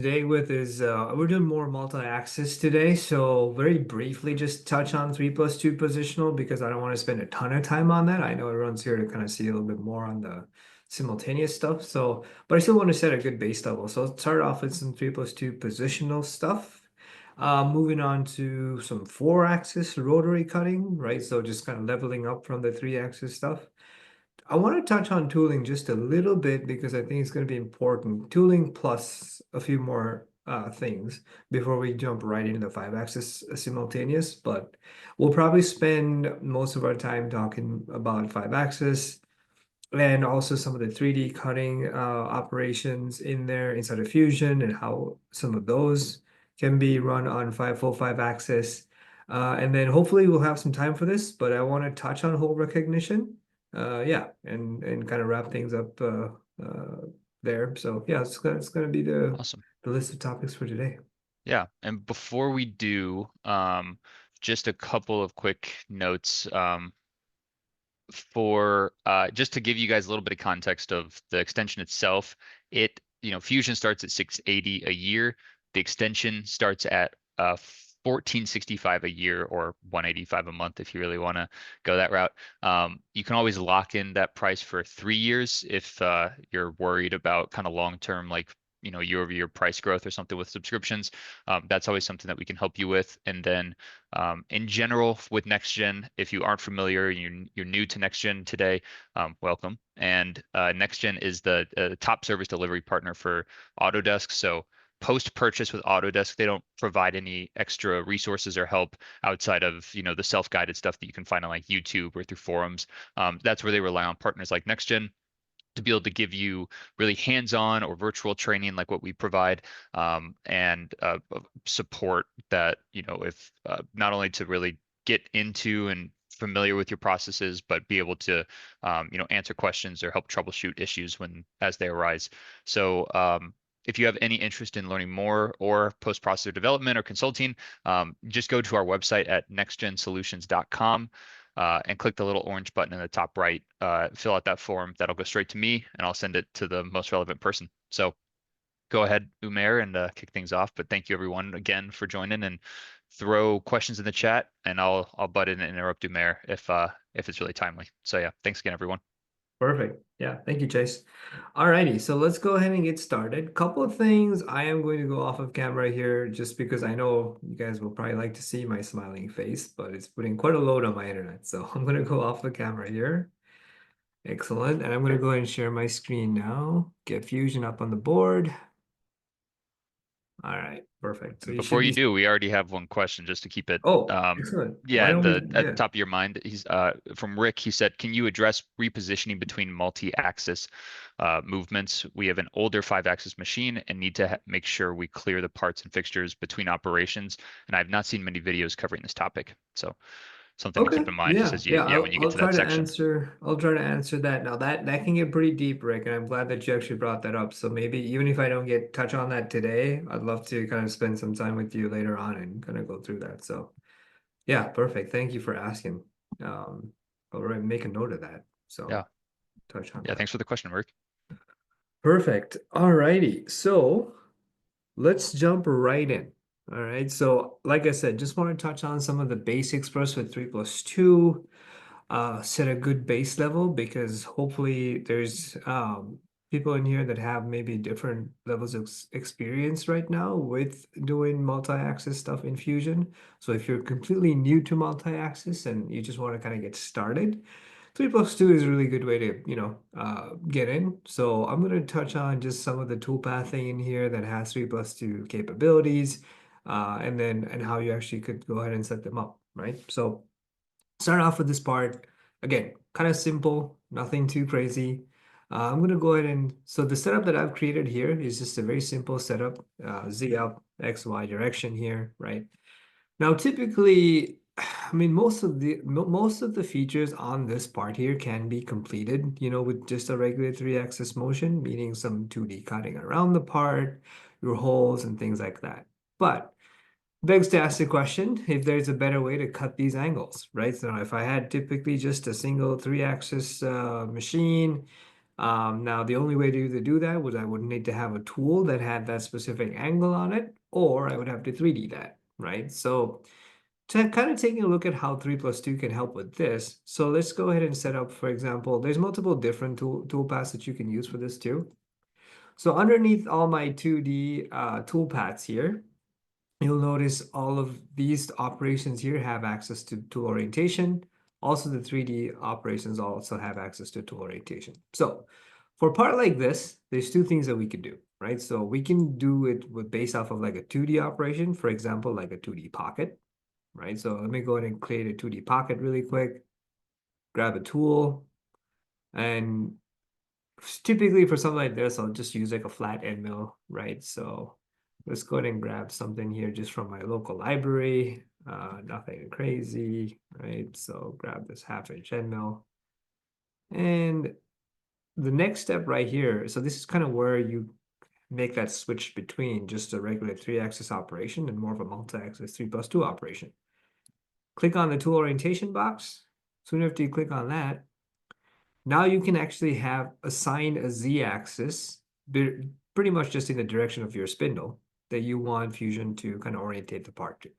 Today with is we're doing more multi-axis today, so very briefly just touch on 3+2 positional because I don't want to spend a ton of time on that. I know everyone's here to kind of see a little bit more on the simultaneous stuff. So, but I still want to set a good base level. So let's start off with some 3+2 positional stuff. Moving on to some 4-axis rotary cutting, right? So just kind of leveling up from the 3-axis stuff. I want to touch on tooling just a little bit because I think it's going to be important. Tooling plus a few more things before we jump right into the 5-axis simultaneous. But we'll probably spend most of our time talking about 5-axis and also some of the 3D cutting operations in there inside of Fusion and how some of those can be run on full 5-axis. And then hopefully we'll have some time for this, but I want to touch on hole recognition. Yeah, and kind of wrap things up there. So yeah, it's gonna be Awesome. the list of topics for today. Yeah. And before we do, just a couple of quick notes for just to give you guys a little bit of context of the extension itself. Fusion starts at 680 a year. The extension starts at 1465 a year or 185 a month if you really want to go that route. You can always lock in that price for 3 years if you're worried about kind of long-term, like year-over-year price growth or something with subscriptions. That's always something that we can help you with. And then in general, with next gen, if you aren't familiar and you're new to next gen today, welcome. And next gen is the top service delivery partner for Autodesk. So post-purchase with Autodesk, they don't provide any extra resources or help outside of the self-guided stuff that you can find on like YouTube or through forums. That's where they rely on partners like NextGen to be able to give you really hands-on or virtual training like what we provide, and support that, if not only to really get into and familiar with your processes, but be able to answer questions or help troubleshoot issues as they arise. So if you have any interest in learning more or post-processor development or consulting, just go to our website at nextgensolutions.com and click the little orange button in the top right. Fill out that form. That'll go straight to me, and I'll send it to the most relevant person. So go ahead, Umair, and kick things off. But thank you everyone again for joining, and throw questions in the chat, and I'll butt in and interrupt Umair if it's really timely. So yeah, thanks again, everyone. Perfect. Yeah, thank you, Chase. Alrighty, so let's go ahead and get started. Couple of things. I am going to go off of camera here just because I know you guys will probably like to see my smiling face, but it's putting quite a load on my internet. So I'm going to go off the camera here. Excellent. And I'm going to go ahead and share my screen now. Get Fusion up on the board. All right, perfect. So And you should before you be, do, we already have one question just to keep it, oh, excellent. Why yeah, don't we, at the yeah. top of your mind. He's from Rick. He said, "Can you address repositioning between multi-axis movements? We have an older 5-axis machine and need to make sure we clear the parts and fixtures between operations. And I've not seen many videos covering this topic, so something to Okay. keep in mind." He Yeah. says, Yeah. "Yeah, when you get I'll to try that to section." answer. I'll try to answer that. Now that can get pretty deep, Rick, and I'm glad that you actually brought that up. So maybe even if I don't get touch on that today, I'd love to kind of spend some time with you later on and kind of go through that. So yeah, perfect. Thank you for asking. Um, I'll make a note of that. Yeah, So touch on yeah. that. Thanks for the question, Rick. Perfect. All righty. So let's jump right in. All right. So like I said, just want to touch on some of the basics first with 3+2. Set a good base level because hopefully there's people in here that have maybe different levels of experience right now with doing multi-axis stuff in Fusion. So if you're completely new to multi-axis and you just want to kind of get started, 3+2 is a really good way to, get in. So I'm going to touch on just some of the toolpath thing in here that has 3+2 capabilities, and how you actually could go ahead and set them up, right? So start off with this part. Again, kind of simple, nothing too crazy. I'm going to go ahead and, so the setup that I've created here is just a very simple setup, Z up, X, Y direction here, right? Now, typically, I mean, most of the features on this part here can be completed, with just a regular 3-axis motion, meaning some 2D cutting around the part, your holes and things like that. But begs to ask the question if there's a better way to cut these angles, right? So if I had typically just a single 3-axis machine, Now, the only way to either do that was I would need to have a tool that had that specific angle on it, or I would have to 3D that, right? So to kind of taking a look at how 3 plus 2 can help with this, so let's go ahead and set up, for example, there's multiple different toolpaths that you can use for this too. So underneath all my 2D toolpaths here, you'll notice all of these operations here have access to tool orientation. Also, the 3D operations also have access to tool orientation. So for a part like this, there's two things that we could do, right? So we can do it with based off of like a 2D operation, for example, like a 2D pocket, right? So let me go ahead and create a 2D pocket really quick, grab a tool, and typically for something like this, I'll just use like a flat end mill, right? So let's go ahead and grab something here just from my local library. Nothing crazy, right? So grab this 1/2 inch end mill. And the next step right here, so this is kind of where you make that switch between just a regular 3-axis operation and more of a multi-axis 3 plus 2 operation. Click on the tool orientation box. Soon after you click on that, now you can actually have assign a z-axis, pretty much just in the direction of your spindle that you want Fusion to kind of orientate the part to.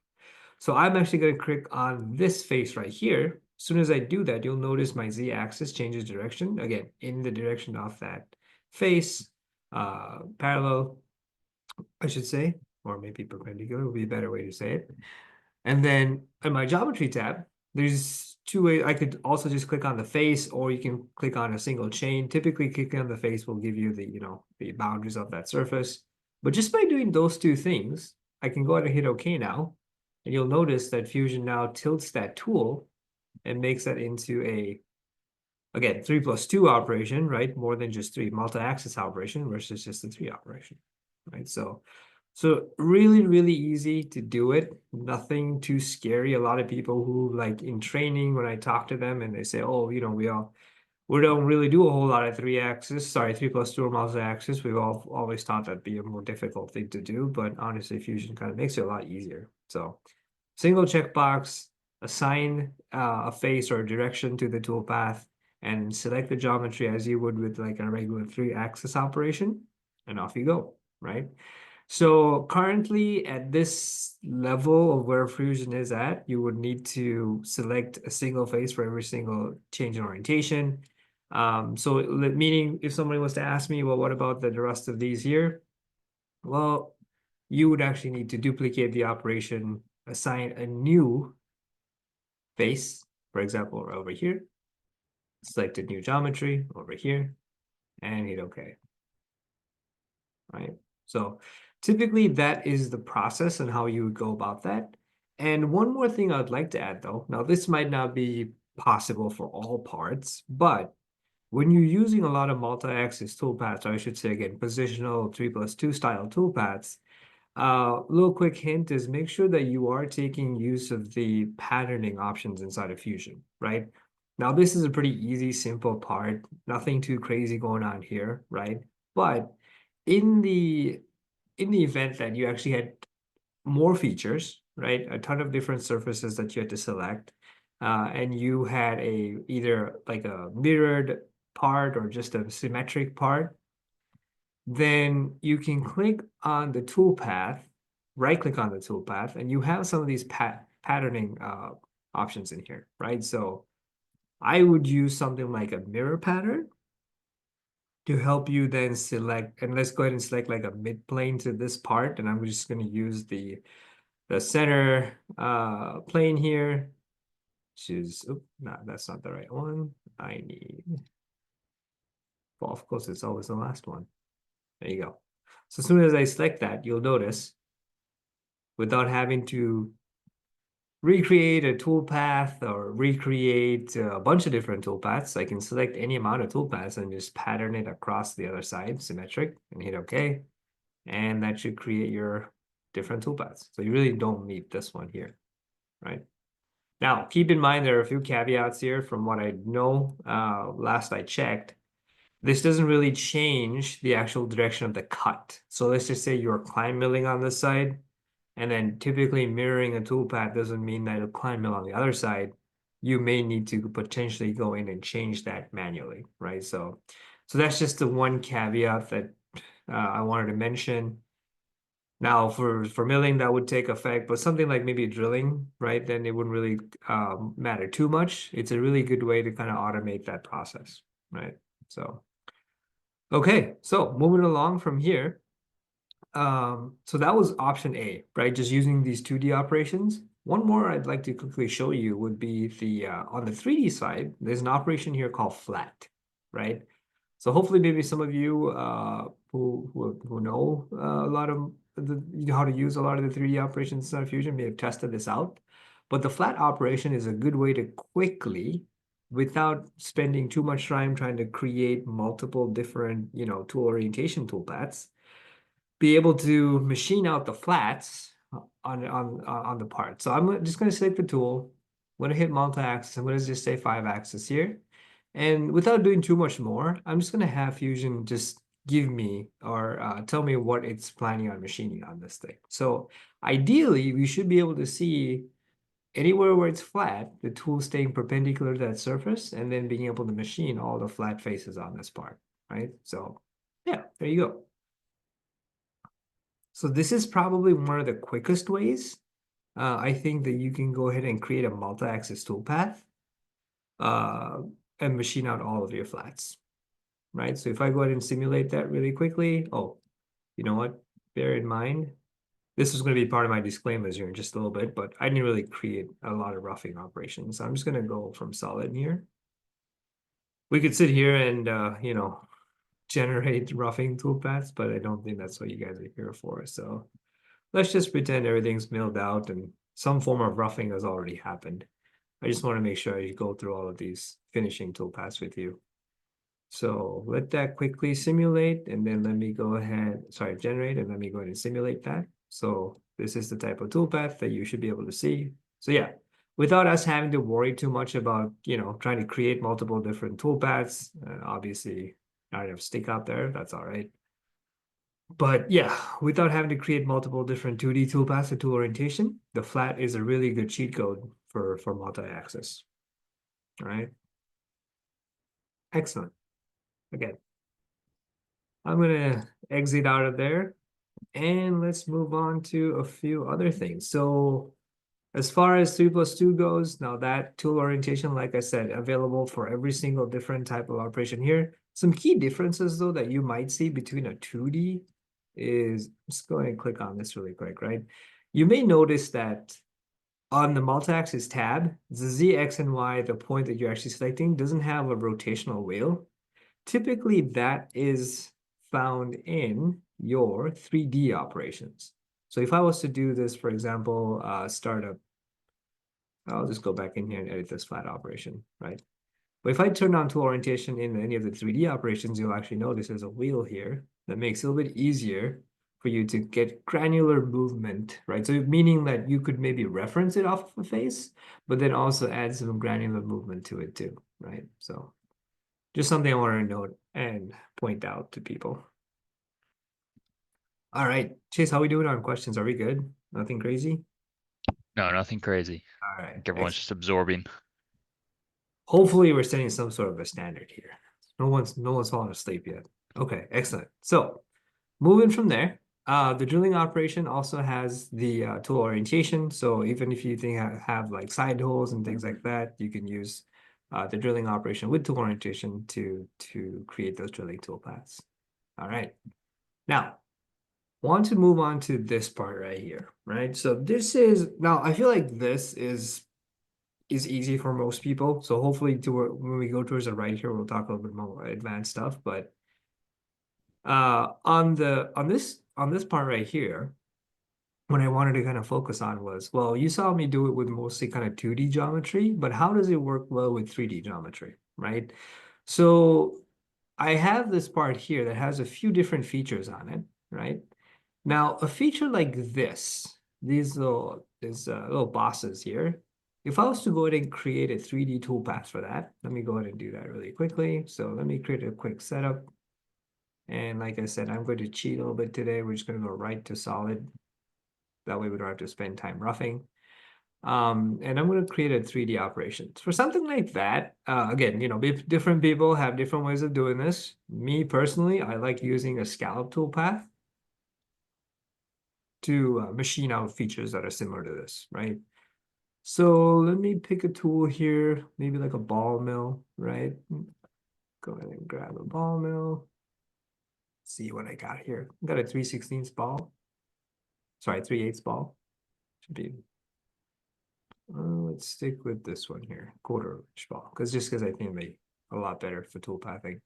So I'm actually going to click on this face right here. As soon as I do that, you'll notice my z-axis changes direction, again, in the direction of that face, parallel, I should say, or maybe perpendicular would be a better way to say it. And then in my geometry tab, there's two ways. I could also just click on the face, or you can click on a single chain. Typically, clicking on the face will give you the, the boundaries of that surface. But just by doing those two things, I can go ahead and hit OK now. And you'll notice that Fusion now tilts that tool and makes that into a, again, 3 plus 2 operation, right? More than just 3 multi-axis operation versus just the 3 operation, right? So really, really easy to do it. Nothing too scary. A lot of people who like in training, when I talk to them and they say, oh, we don't really do a whole lot of 3 plus 2 or multi-axis. We've always thought that'd be a more difficult thing to do, but honestly, Fusion kind of makes it a lot easier. So single checkbox, assign a face or a direction to the toolpath, and select the geometry as you would with like a regular 3-axis operation, and off you go, right? So currently at this level of where Fusion is at, you would need to select a single face for every single change in orientation. So meaning if somebody was to ask me, well, what about the rest of these here? Well, you would actually need to duplicate the operation, assign a new face, for example, over here, select a new geometry over here, and hit OK, right? So typically that is the process and how you would go about that. And one more thing I'd like to add though, now this might not be possible for all parts, but when you're using a lot of multi-axis toolpaths, or I should say again, positional 3 plus 2 style toolpaths, little quick hint is make sure that you are taking use of the patterning options inside of Fusion, right? Now, this is a pretty easy, simple part, nothing too crazy going on here, right? But in the event that you actually had more features, right? A ton of different surfaces that you had to select, and you had either like a mirrored part or just a symmetric part, then you can click on the toolpath, right click on the toolpath, and you have some of these patterning options in here, right? So I would use something like a mirror pattern to help you then select, and let's go ahead and select like a mid plane to this part, and I'm just going to use the center plane here, which is, oh, no, that's not the right one. I need, well, of course, it's always the last one. There you go. So as soon as I select that, you'll notice without having to recreate a toolpath or recreate a bunch of different toolpaths, I can select any amount of toolpaths and just pattern it across the other side, symmetric, and hit OK. And that should create your different toolpaths. So you really don't need this one here, right? Now, keep in mind, there are a few caveats here from what I know. Last I checked, this doesn't really change the actual direction of the cut. So let's just say you're climb milling on this side, and then typically mirroring a toolpath doesn't mean that it'll climb mill on the other side. You may need to potentially go in and change that manually, right? So So that's just the one caveat that I wanted to mention. Now, for milling, that would take effect, but something like maybe drilling, right? Then it wouldn't really matter too much. It's a really good way to kind of automate that process, right? So, okay, so moving along from here. So that was option A, right? Just using these 2D operations. One more I'd like to quickly show you would be the on the 3D side, there's an operation here called flat, right? So hopefully maybe some of you who know a lot of how to use a lot of the 3D operations inside of Fusion may have tested this out. But the flat operation is a good way to quickly, without spending too much time trying to create multiple different, tool orientation toolpaths, be able to machine out the flats on the part. So I'm just going to select the tool. I'm going to hit multi-axis. I'm going to just say 5-axis here. And without doing too much more, I'm just going to have Fusion just give me or tell me what it's planning on machining on this thing. So ideally, we should be able to see anywhere where it's flat, the tool staying perpendicular to that surface, and then being able to machine all the flat faces on this part, right? So yeah, there you go. So this is probably one of the quickest ways. I think that you can go ahead and create a multi-axis toolpath uh, and machine out all of your flats, right? So if I go ahead and simulate that really quickly, oh, you know what? Bear in mind, this is going to be part of my disclaimers here in just a little bit, but I didn't really create a lot of roughing operations. So I'm just going to go from solid here. We could sit here and, generate roughing toolpaths, but I don't think that's what you guys are here for. So let's just pretend everything's milled out and some form of roughing has already happened. I just want to make sure I go through all of these finishing toolpaths with you. So let that quickly simulate, and then let me go ahead, sorry, generate, and let me go ahead and simulate that. So this is the type of toolpath that you should be able to see. So yeah, without us having to worry too much about, trying to create multiple different toolpaths, obviously not enough stick out there, that's all right. But yeah, without having to create multiple different 2D toolpaths for tool orientation, the flat is a really good cheat code for multi-axis. All right. Excellent. Again, I'm gonna exit out of there and let's move on to a few other things. So as far as 3+2 goes, now that tool orientation, like I said, available for every single different type of operation here. Some key differences though that you might see between a 2D is, just go ahead and click on this really quick, right? You may notice that on the multi-axis tab, the Z, X, and Y, the point that you're actually selecting doesn't have a rotational wheel. Typically that is found in your 3D operations. So if I was to do this, for example, startup, I'll just go back in here and edit this flat operation, right? But if I turn on tool orientation in any of the 3D operations, you'll actually notice there's a wheel here that makes it a little bit easier for you to get granular movement, right? So meaning that you could maybe reference it off of a face, but then also add some granular movement to it too, right? So just something I want to note and point out to people. All right, Chase, how we doing on questions? Are we good? Nothing crazy? No, nothing crazy. All I right, think everyone's excellent. just absorbing. Hopefully we're setting some sort of a standard here. No one's fallen asleep yet. Okay, excellent. So moving from there, the drilling operation also has the tool orientation. So even if you think have like side holes and things like that, you can use the drilling operation with tool orientation to create those drilling tool paths. All right. Now, want to move on to this part right here, right? So this is now I feel like this is easy for most people. So hopefully when we go towards the right here, we'll talk a little bit more advanced stuff. But on this part right here, what I wanted to kind of focus on was, well, you saw me do it with mostly kind of 2D geometry, but how does it work well with 3D geometry, right? So I have this part here that has a few different features on it, right? Now, a feature like this, these little bosses here, if I was to go ahead and create a 3D toolpath for that, let me go ahead and do that really quickly. So let me create a quick setup. And like I said, I'm going to cheat a little bit today. We're just going to go right to solid. That way we don't have to spend time roughing. And I'm going to create a 3D operation. For something like that, again, different people have different ways of doing this. Me personally, I like using a scallop toolpath to machine out features that are similar to this, right? So let me pick a tool here, maybe like a ball mill, right? Go ahead and grab a ball mill. See what I got here. I got a 3/16 ball. Sorry, 3/8 ball. Should be. Let's stick with this one here, quarter-inch ball, because I think it'd be a lot better for tool pathing.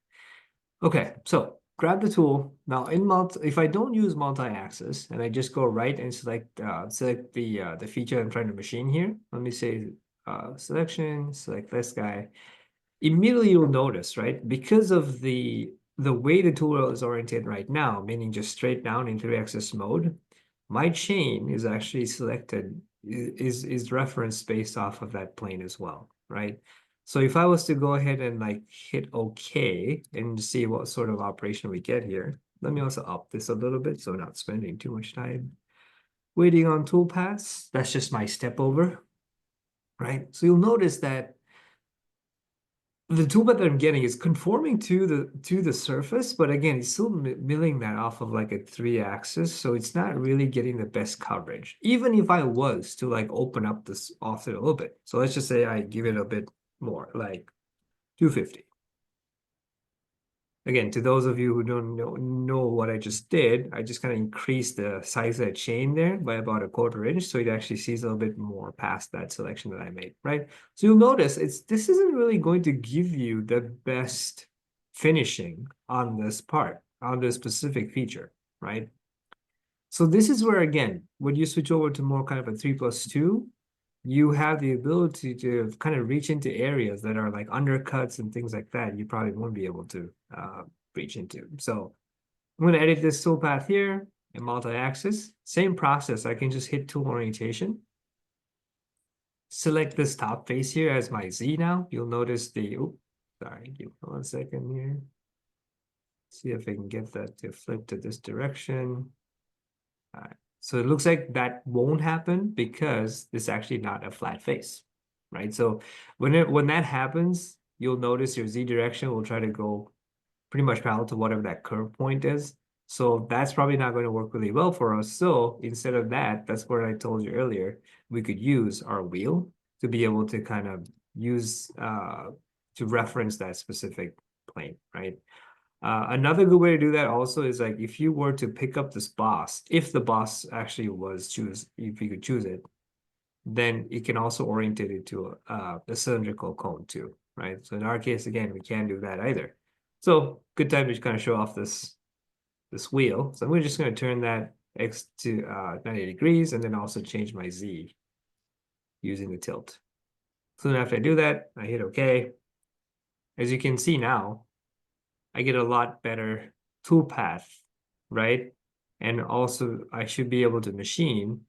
Okay, so grab the tool. Now if I don't use multi-axis and I just go right and select the feature I'm trying to machine here. Let me say selection, select this guy. Immediately you'll notice, right? Because of the way the tool is oriented right now, meaning just straight down in 3-axis mode, my chain is actually selected, is referenced based off of that plane as well, right? So if I was to go ahead and like hit OK and see what sort of operation we get here, let me also up this a little bit so we're not spending too much time waiting on toolpaths. That's just my step over, right? So you'll notice that the toolpath that I'm getting is conforming to the surface, but again, it's still milling that off of like a 3-axis, so it's not really getting the best coverage. Even if I was to like open up this offset a little bit. So let's just say I give it a bit more, like 250. Again, to those of you who don't know what I just did, I just kind of increased the size of the chain there by about a quarter-inch, so it actually sees a little bit more past that selection that I made, right? So you'll notice this isn't really going to give you the best finishing on this part, on this specific feature, right? So this is where, again, when you switch over to more kind of a 3+2, you have the ability to kind of reach into areas that are like undercuts and things like that you probably won't be able to reach into. So I'm going to edit this toolpath here in multi-axis. Same process. I can just hit tool orientation. Select this top face here as my Z now. You'll notice sorry, give me 1 second here. See if I can get that to flip to this direction. All right. So it looks like that won't happen because it's actually not a flat face, right? So when that happens, you'll notice your Z direction will try to go pretty much parallel to whatever that curve point is. So that's probably not going to work really well for us. So instead of that, that's what I told you earlier, we could use our wheel to be able to kind of use to reference that specific plane, right? Another good way to do that also is like if you were to pick up this boss, if the boss actually was if you could choose it, then it can also orientate it to a cylindrical cone too, right? So in our case, again, we can't do that either. So good time to kind of show off this wheel. So I'm just going to turn that X to 90 degrees and then also change my Z using the tilt. So then after I do that, I hit OK. As you can see now, I get a lot better toolpath, right? And also I should be able to machine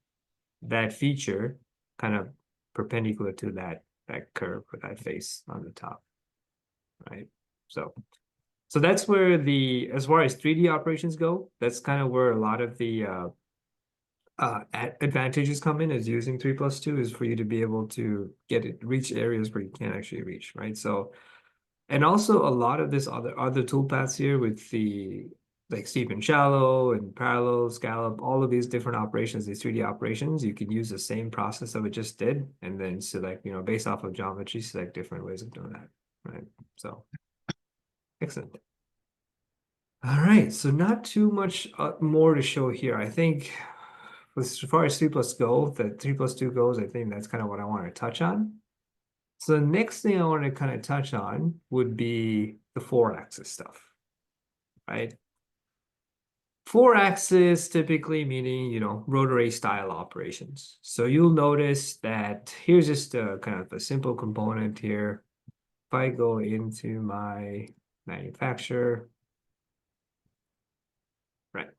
that feature kind of perpendicular to that curve or that face on the top, right? So that's where as far as 3D operations go, that's kind of where a lot of the advantages come in, is using 3+2 is for you to be able to reach areas where you can't actually reach, right? So, and also a lot of this other toolpaths here with the like steep and shallow and parallel, scallop, all of these different operations, these 3D operations, you can use the same process that we just did, and then select, based off of geometry, select different ways of doing that, right? So, excellent. All right, so not too much more to show here. I think as far as 3+2 goes, I think that's kind of what I want to touch on. So the next thing I want to kind of touch on would be the 4-axis stuff, right? 4-axis typically meaning, rotary style operations. So you'll notice that here's just a kind of a simple component here. If I go into my manufacturer, right?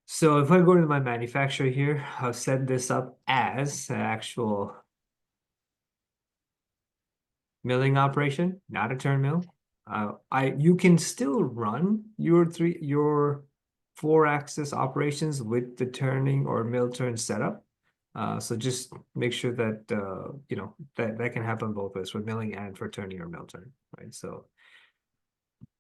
So if I go to my manufacturer here, I'll set this up as an actual milling operation, not a turn mill. You can still run your 4-axis operations with the turning or mill turn setup, So just make sure that that can happen both ways for milling and for turning or mill turn, right? So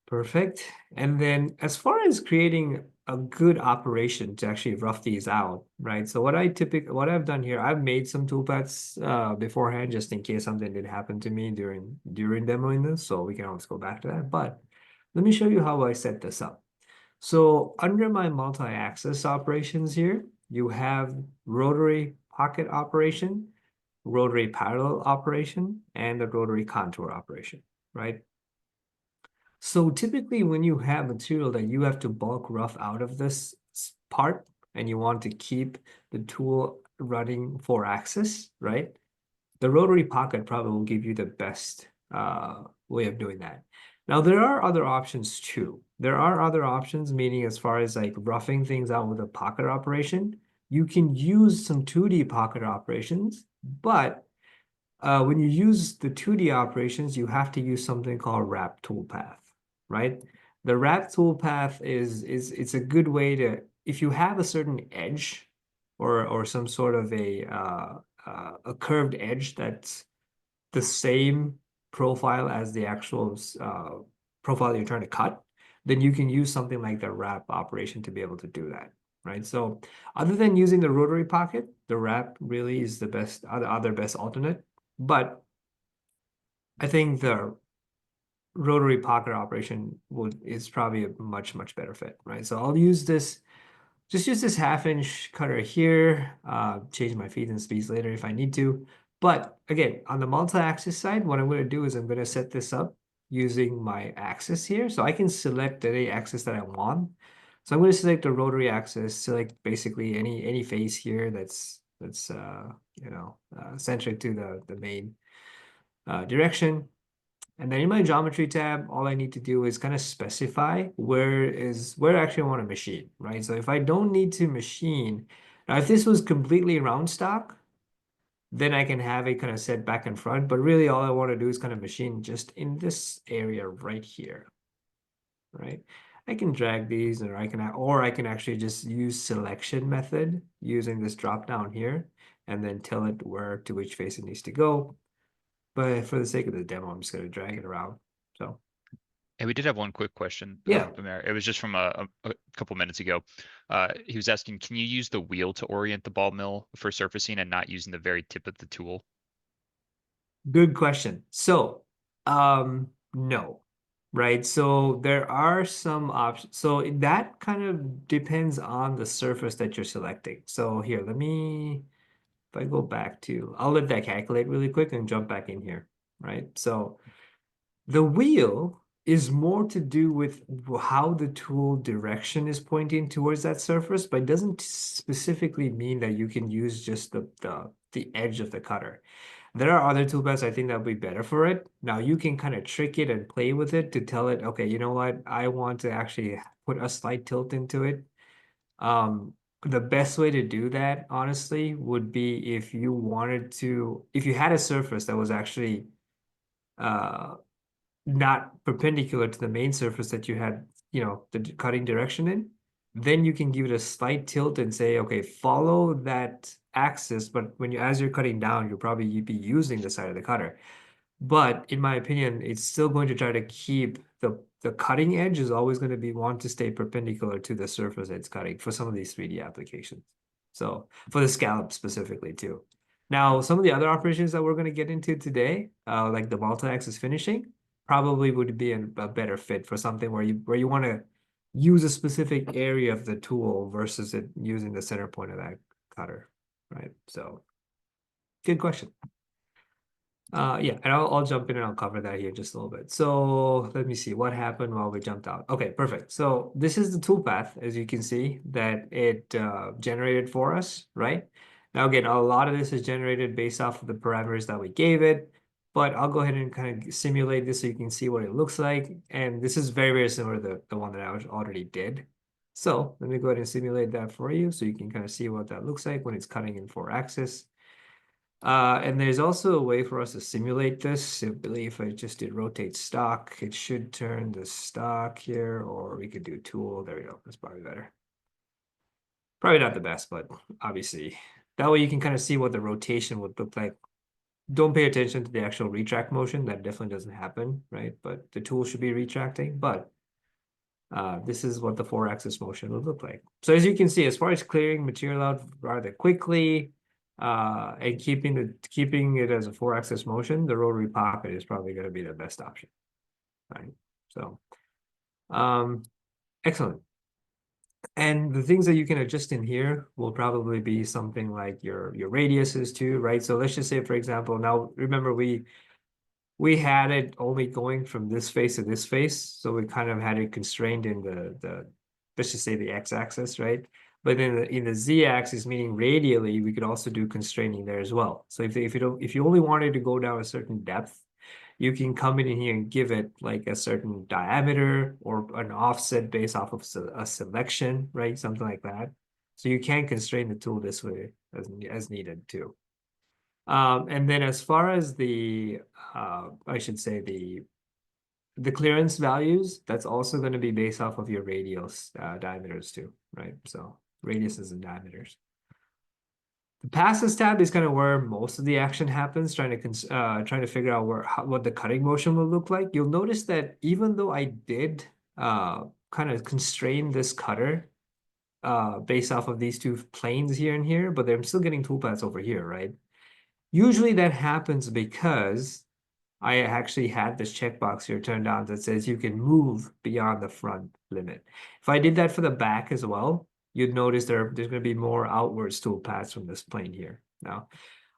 perfect. And then as far as creating a good operation to actually rough these out, right? So what I've done here, I've made some toolpaths beforehand just in case something did happen to me during demoing this. So we can always go back to that. But let me show you how I set this up. So under my multi-axis operations here, you have rotary pocket operation, rotary parallel operation, and the rotary contour operation, right? So typically when you have material that you have to bulk rough out of this part and you want to keep the tool running 4-axis, right? The rotary pocket probably will give you the best way of doing that. Now, there are other options too. There are other options, meaning as far as like roughing things out with a pocket operation, you can use some 2D pocket operations, but when you use the 2D operations, you have to use something called wrap toolpath, right? The wrap toolpath is it's a good way to, if you have a certain edge or some sort of a curved edge that's the same profile as the actual profile you're trying to cut, then you can use something like the wrap operation to be able to do that, right? So other than using the rotary pocket, the wrap really is the best other best alternate. But I think the rotary pocket operation is probably a much better fit, right? So I'll use this, just use this 1/2 inch cutter here, change my feeds and speeds later if I need to. But again, on the multi-axis side, what I'm going to do is I'm going to set this up using my axis here. So I can select any axis that I want. So I'm going to select the rotary axis, select basically any face here that's centric to the main direction. And then in my geometry tab, all I need to do is kind of specify where actually I want to machine, right? So if I don't need to machine, now if this was completely round stock, then I can have it kind of set back and front. But really all I want to do is kind of machine just in this area right here, right? I can drag these or I can actually just use selection method using this drop down here and then tell it to which face it needs to go. But for the sake of the demo, I'm just going to drag it around. So And we did have one quick question yeah, from there. It was just from a couple minutes ago. He was asking, can you use the wheel to orient the ball mill for surfacing and not using the very tip of the tool? good question. So, no, right? So there are some options. So that kind of depends on the surface that you're selecting. So here, if I go back to, I'll let that calculate really quick and jump back in here, right? So the wheel is more to do with how the tool direction is pointing towards that surface, but it doesn't specifically mean that you can use just the edge of the cutter. There are other toolpaths I think that would be better for it. Now you can kind of trick it and play with it to tell it, okay, you know what? I want to actually put a slight tilt into it. The best way to do that, honestly, would be if you had a surface that was actually uh not perpendicular to the main surface that you had, the cutting direction in, then you can give it a slight tilt and say, okay, follow that axis, but as you're cutting down, you'll probably be using the side of the cutter. But in my opinion, it's still going to try to keep the cutting edge is always going to want to stay perpendicular to the surface it's cutting for some of these 3D applications. So for the scallop specifically too. Now, some of the other operations that we're going to get into today, like the multi-axis finishing, probably would be a better fit for something where you want to use a specific area of the tool versus it using the center point of that cutter, right? So good question. Yeah, and I'll jump in and I'll cover that here just a little bit. So let me see what happened while we jumped out. Okay, perfect. So this is the toolpath, as you can see, that it generated for us, right? Now, again, a lot of this is generated based off of the parameters that we gave it, but I'll go ahead and kind of simulate this so you can see what it looks like. And this is very similar to the one that I already did. So let me go ahead and simulate that for you so you can kind of see what that looks like when it's cutting in 4-axis. And there's also a way for us to simulate this. Simply, if I just did rotate stock, it should turn the stock here, or we could do tool. There we go. That's probably better. Probably not the best, but obviously That way you can kind of see what the rotation would look like. Don't pay attention to the actual retract motion. That definitely doesn't happen, right? But the tool should be retracting. But this is what the 4-axis motion would look like. So as you can see, as far as clearing material out rather quickly, and keeping it as a 4-axis motion, the rotary pocket is probably going to be the best option, right? So, excellent. And the things that you can adjust in here will probably be something like your radiuses too, right? So let's just say, for example, now remember we had it only going from this face to this face, so we kind of had it constrained in the let's just say the x-axis, right? But in the z-axis, meaning radially, we could also do constraining there as well. So if you only wanted to go down a certain depth, you can come in here and give it like a certain diameter or an offset based off of a selection, right? Something like that. So you can constrain the tool this way as needed too. And then as far as I should say the clearance values, that's also going to be based off of your radial diameters too, right? So radiuses and diameters. The passes tab is kind of where most of the action happens, trying to figure out what the cutting motion will look like. You'll notice that even though I did kind of constrain this cutter based off of these two planes here and here, but I'm still getting toolpaths over here, right? Usually that happens because I actually had this checkbox here turned on that says you can move beyond the front limit. If I did that for the back as well, you'd notice there's going to be more outwards toolpaths from this plane here. Now,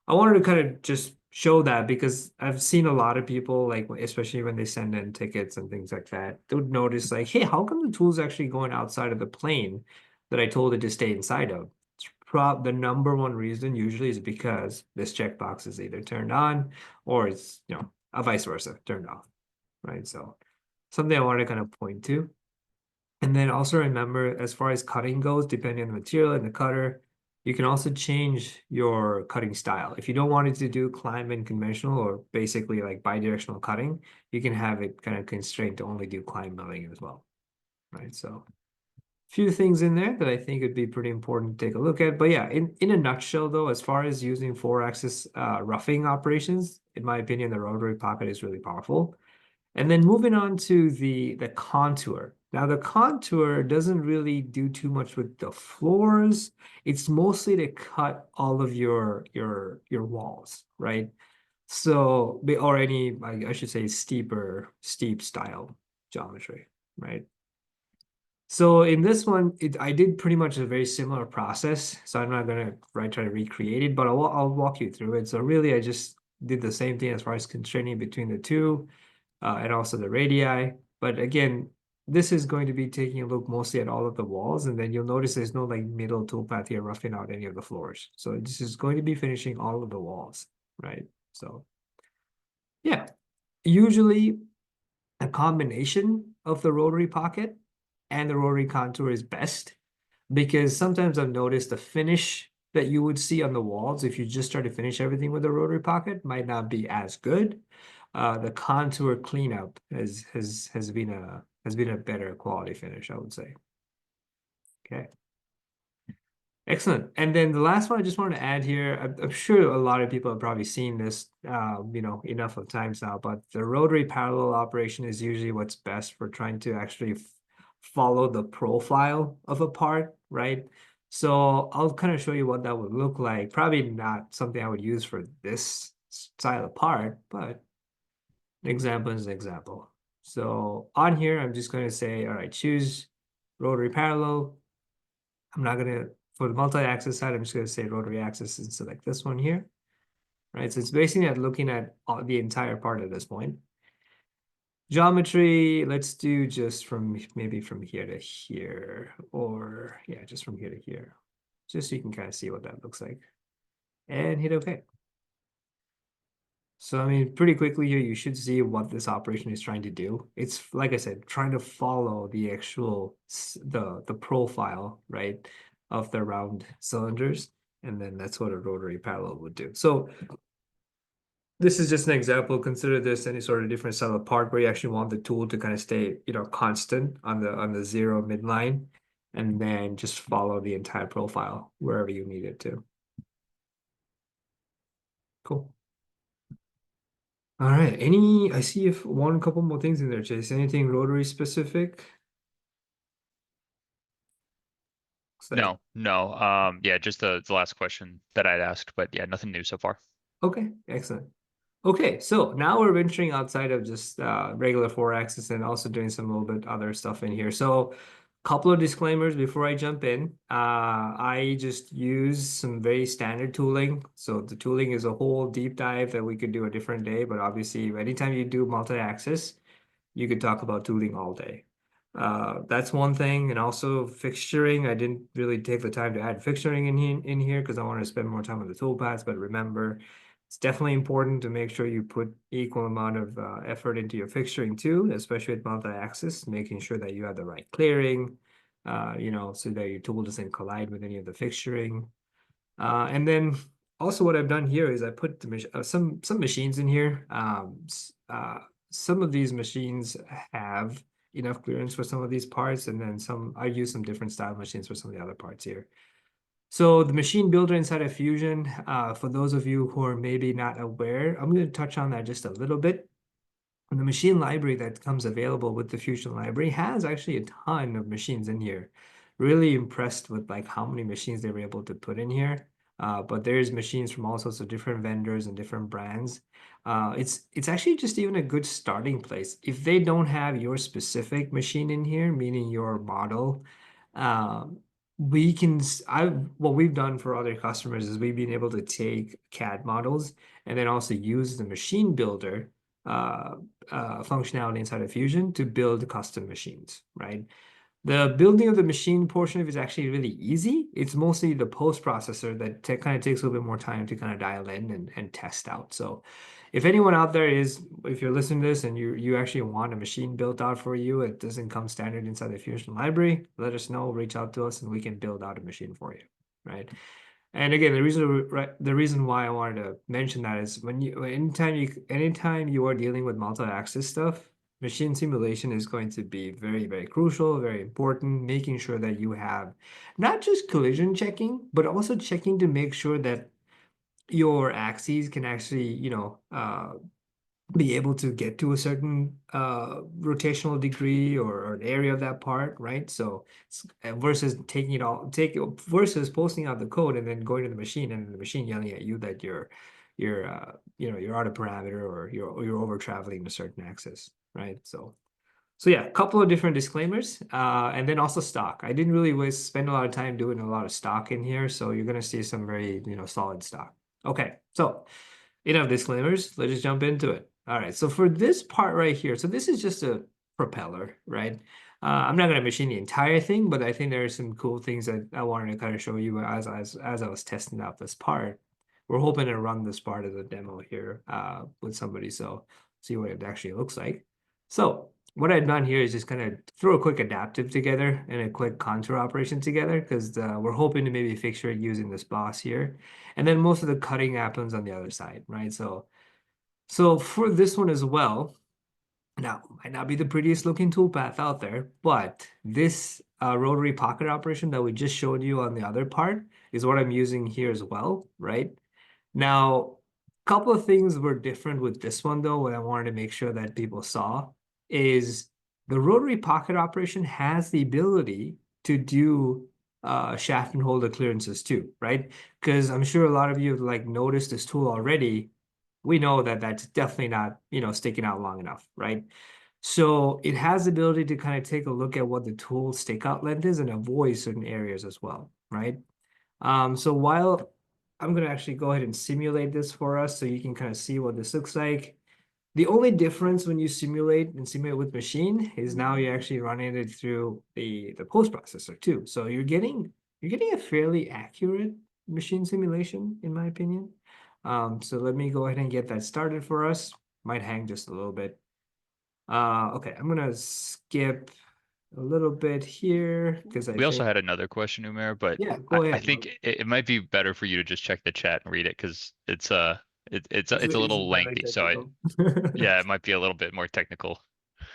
I wanted to kind of just show that because I've seen a lot of people, like especially when they send in tickets and things like that, they would notice like, hey, how come the tool's actually going outside of the plane that I told it to stay inside of? The number one reason usually is because this checkbox is either turned on or it's, vice versa, turned off, right? So something I want to kind of point to. And then also remember, as far as cutting goes, depending on the material and the cutter, you can also change your cutting style. If you don't want it to do climb and conventional or basically like bidirectional cutting, you can have it kind of constrained to only do climb milling as well, right? So few things in there that I think would be pretty important to take a look at. But yeah, in a nutshell though, as far as using 4-axis roughing operations, in my opinion, the rotary pocket is really powerful. And then moving on to the contour. Now the contour doesn't really do too much with the floors. It's mostly to cut all of your walls, right? So or any I should say steep style geometry, right? So in this one, I did pretty much a very similar process. So I'm not gonna try to recreate it, but I'll walk you through it. So really, I just did the same thing as far as constraining between the two, and also the radii. But again, this is going to be taking a look mostly at all of the walls, and then you'll notice there's no like middle toolpath here roughing out any of the floors. So this is going to be finishing all of the walls, right? So yeah, usually a combination of the rotary pocket and the rotary contour is best because sometimes I've noticed the finish that you would see on the walls if you just try to finish everything with a rotary pocket might not be as good. The contour cleanup has been a better quality finish, I would say. Okay. Excellent. And then the last one I just wanted to add here, I'm sure a lot of people have probably seen this, enough of times now, but the rotary parallel operation is usually what's best for trying to actually follow the profile of a part, right? So I'll kind of show you what that would look like. Probably not something I would use for this style of part, but an example is an example. So on here, I'm just going to say, all right, choose rotary parallel. I'm not going to, for the multi-axis side, I'm just going to say rotary axis and select this one here, right? So it's basically at looking at the entire part at this point. Geometry, let's do just maybe from here to here, or yeah, just from here to here, just so you can kind of see what that looks like. And hit OK. So, I mean, pretty quickly here, you should see what this operation is trying to do. It's, like I said, trying to follow the actual, the profile, right, of the round cylinders. And then that's what a rotary parallel would do. So this is just an example. Consider this any sort of different style of part where you actually want the tool to kind of stay, constant on the zero midline, and then just follow the entire profile wherever you need it to. Cool. All right. Any, I see if one couple more things in there, Chase. Anything rotary specific? Looks like, No. Yeah, just the last question that I'd asked, but yeah, nothing new so far. okay, excellent. Okay, so now we're venturing outside of just regular four axis and also doing some little bit other stuff in here. So, couple of disclaimers before I jump in. I just use some very standard tooling. So the tooling is a whole deep dive that we could do a different day, but obviously anytime you do multi-axis, you could talk about tooling all day. That's one thing. And also fixturing. I didn't really take the time to add fixturing in here because I wanted to spend more time on the toolpaths. But remember, it's definitely important to make sure you put equal amount of effort into your fixturing too, especially with multi-axis, making sure that you have the right clearing, so that your tool doesn't collide with any of the fixturing. And then also what I've done here is I put some machines in here. Some of these machines have enough clearance for some of these parts, and then some I use some different style machines for some of the other parts here. So the machine builder inside of Fusion, for those of you who are maybe not aware, I'm going to touch on that just a little bit. And the machine library that comes available with the Fusion library has actually a ton of machines in here. Really impressed with like how many machines they were able to put in here. But there's machines from all sorts of different vendors and different brands. It's actually just even a good starting place. If they don't have your specific machine in here, meaning your model, um, we can. What we've done for other customers is we've been able to take CAD models and then also use the machine builder. Uh, Functionality inside of Fusion to build custom machines, right? The building of the machine portion of it is actually really easy. It's mostly the post processor that kind of takes a little bit more time to kind of dial in and test out. So if anyone out there is, if you're listening to this and you actually want a machine built out for you, it doesn't come standard inside the Fusion library, let us know, reach out to us, and we can build out a machine for you, right? And again, the reason why I wanted to mention that is anytime you are dealing with multi-axis stuff, machine simulation is going to be very, very crucial, very important, making sure that you have not just collision checking, but also checking to make sure that your axes can actually, be able to get to a certain rotational degree or an area of that part, right? So versus versus posting out the code and then going to the machine and the machine yelling at you that you're out of parameter or you're over traveling a certain axis, right? So yeah, a couple of different disclaimers, and then also stock. I didn't really spend a lot of time doing a lot of stock in here, so you're gonna see some very, solid stock. Okay, so enough disclaimers. Let's just jump into it. All right, so for this part right here, so this is just a propeller, right? I'm not gonna machine the entire thing, but I think there are some cool things that I wanted to kind of show you as I was testing out this part. We're hoping to run this part as a demo here with somebody, so see what it actually looks like. So what I've done here is just kind of throw a quick adaptive together and a quick contour operation together because we're hoping to maybe fixture it using this boss here. And then most of the cutting happens on the other side, right? So for this one as well, now might not be the prettiest looking toolpath out there, but this rotary pocket operation that we just showed you on the other part is what I'm using here as well, right? Now, a couple of things were different with this one, though, what I wanted to make sure that people saw is the rotary pocket operation has the ability to do shaft and holder clearances too, right? Because I'm sure a lot of you have like noticed this tool already. We know that that's definitely not, sticking out long enough, right? So it has the ability to kind of take a look at what the tool stick out length is and avoid certain areas as well, right? So while I'm going to actually go ahead and simulate this for us so you can kind of see what this looks like. The only difference when you simulate with machine is now you're actually running it through the post processor too. So you're getting a fairly accurate machine simulation, in my opinion. So let me go ahead and get that started for us. Might hang just a little bit. Okay, I'm gonna skip a little bit here because I We also think, had another question, Umair, but yeah, I, go I ahead. think it might be better for you to just check the chat and read it because it's Is a it little very lengthy. So technical? yeah, it might be a little bit more technical.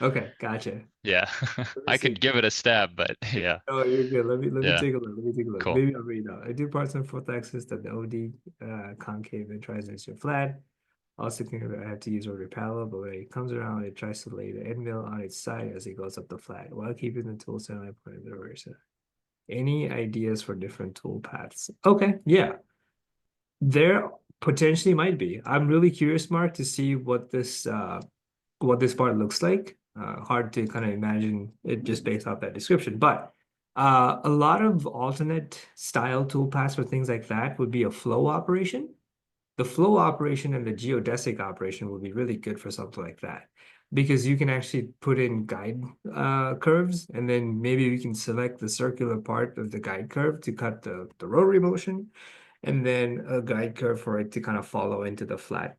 Okay, gotcha. Yeah, Let me I see. could give it a stab, but yeah, Oh, you're good. Let me yeah, take a look. Let me take a look. cool. Maybe I'll read out. I do parts on fourth axis that the OD concave and tries to flat. Also, I have to use rotary parallel, but when it comes around, it tries to lay the end mill on its side as it goes up the flat, while keeping the tool center point of the reverse. Any ideas for different tool paths? Okay, yeah, there potentially might be. I'm really curious, Mark, to see what this part looks like. Hard to kind of imagine it just based off that description, but a lot of alternate style tool paths for things like that would be a flow operation. The flow operation and the geodesic operation will be really good for something like that because you can actually put in guide curves, and then maybe we can select the circular part of the guide curve to cut the rotary motion, and then a guide curve for it to kind of follow into the flat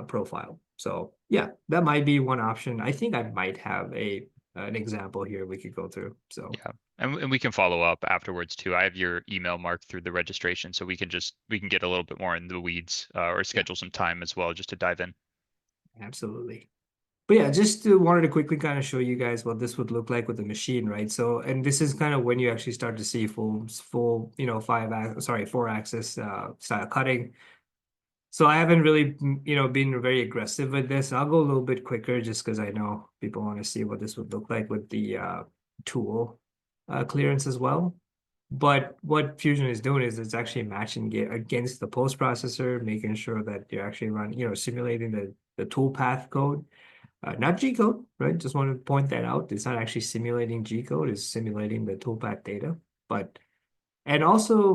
profile. So yeah, that might be one option. I think I might have a an example here we could go through. So Yeah. And we can follow up afterwards too. I have your email marked through the registration, so we can get a little bit more in the weeds, or yeah, schedule some time as well just to dive in. absolutely. But yeah, just to, wanted to quickly kind of show you guys what this would look like with the machine, right? So, and this is kind of when you actually start to see full, four axis style cutting. So I haven't really, been very aggressive with this. I'll go a little bit quicker just because I know people want to see what this would look like with the tool clearance as well. But what Fusion is doing is it's actually matching it against the post processor, making sure that you're actually running, simulating the tool path code, not G code, right? Just want to point that out. It's not actually simulating G code, it's simulating the toolpath data. But and also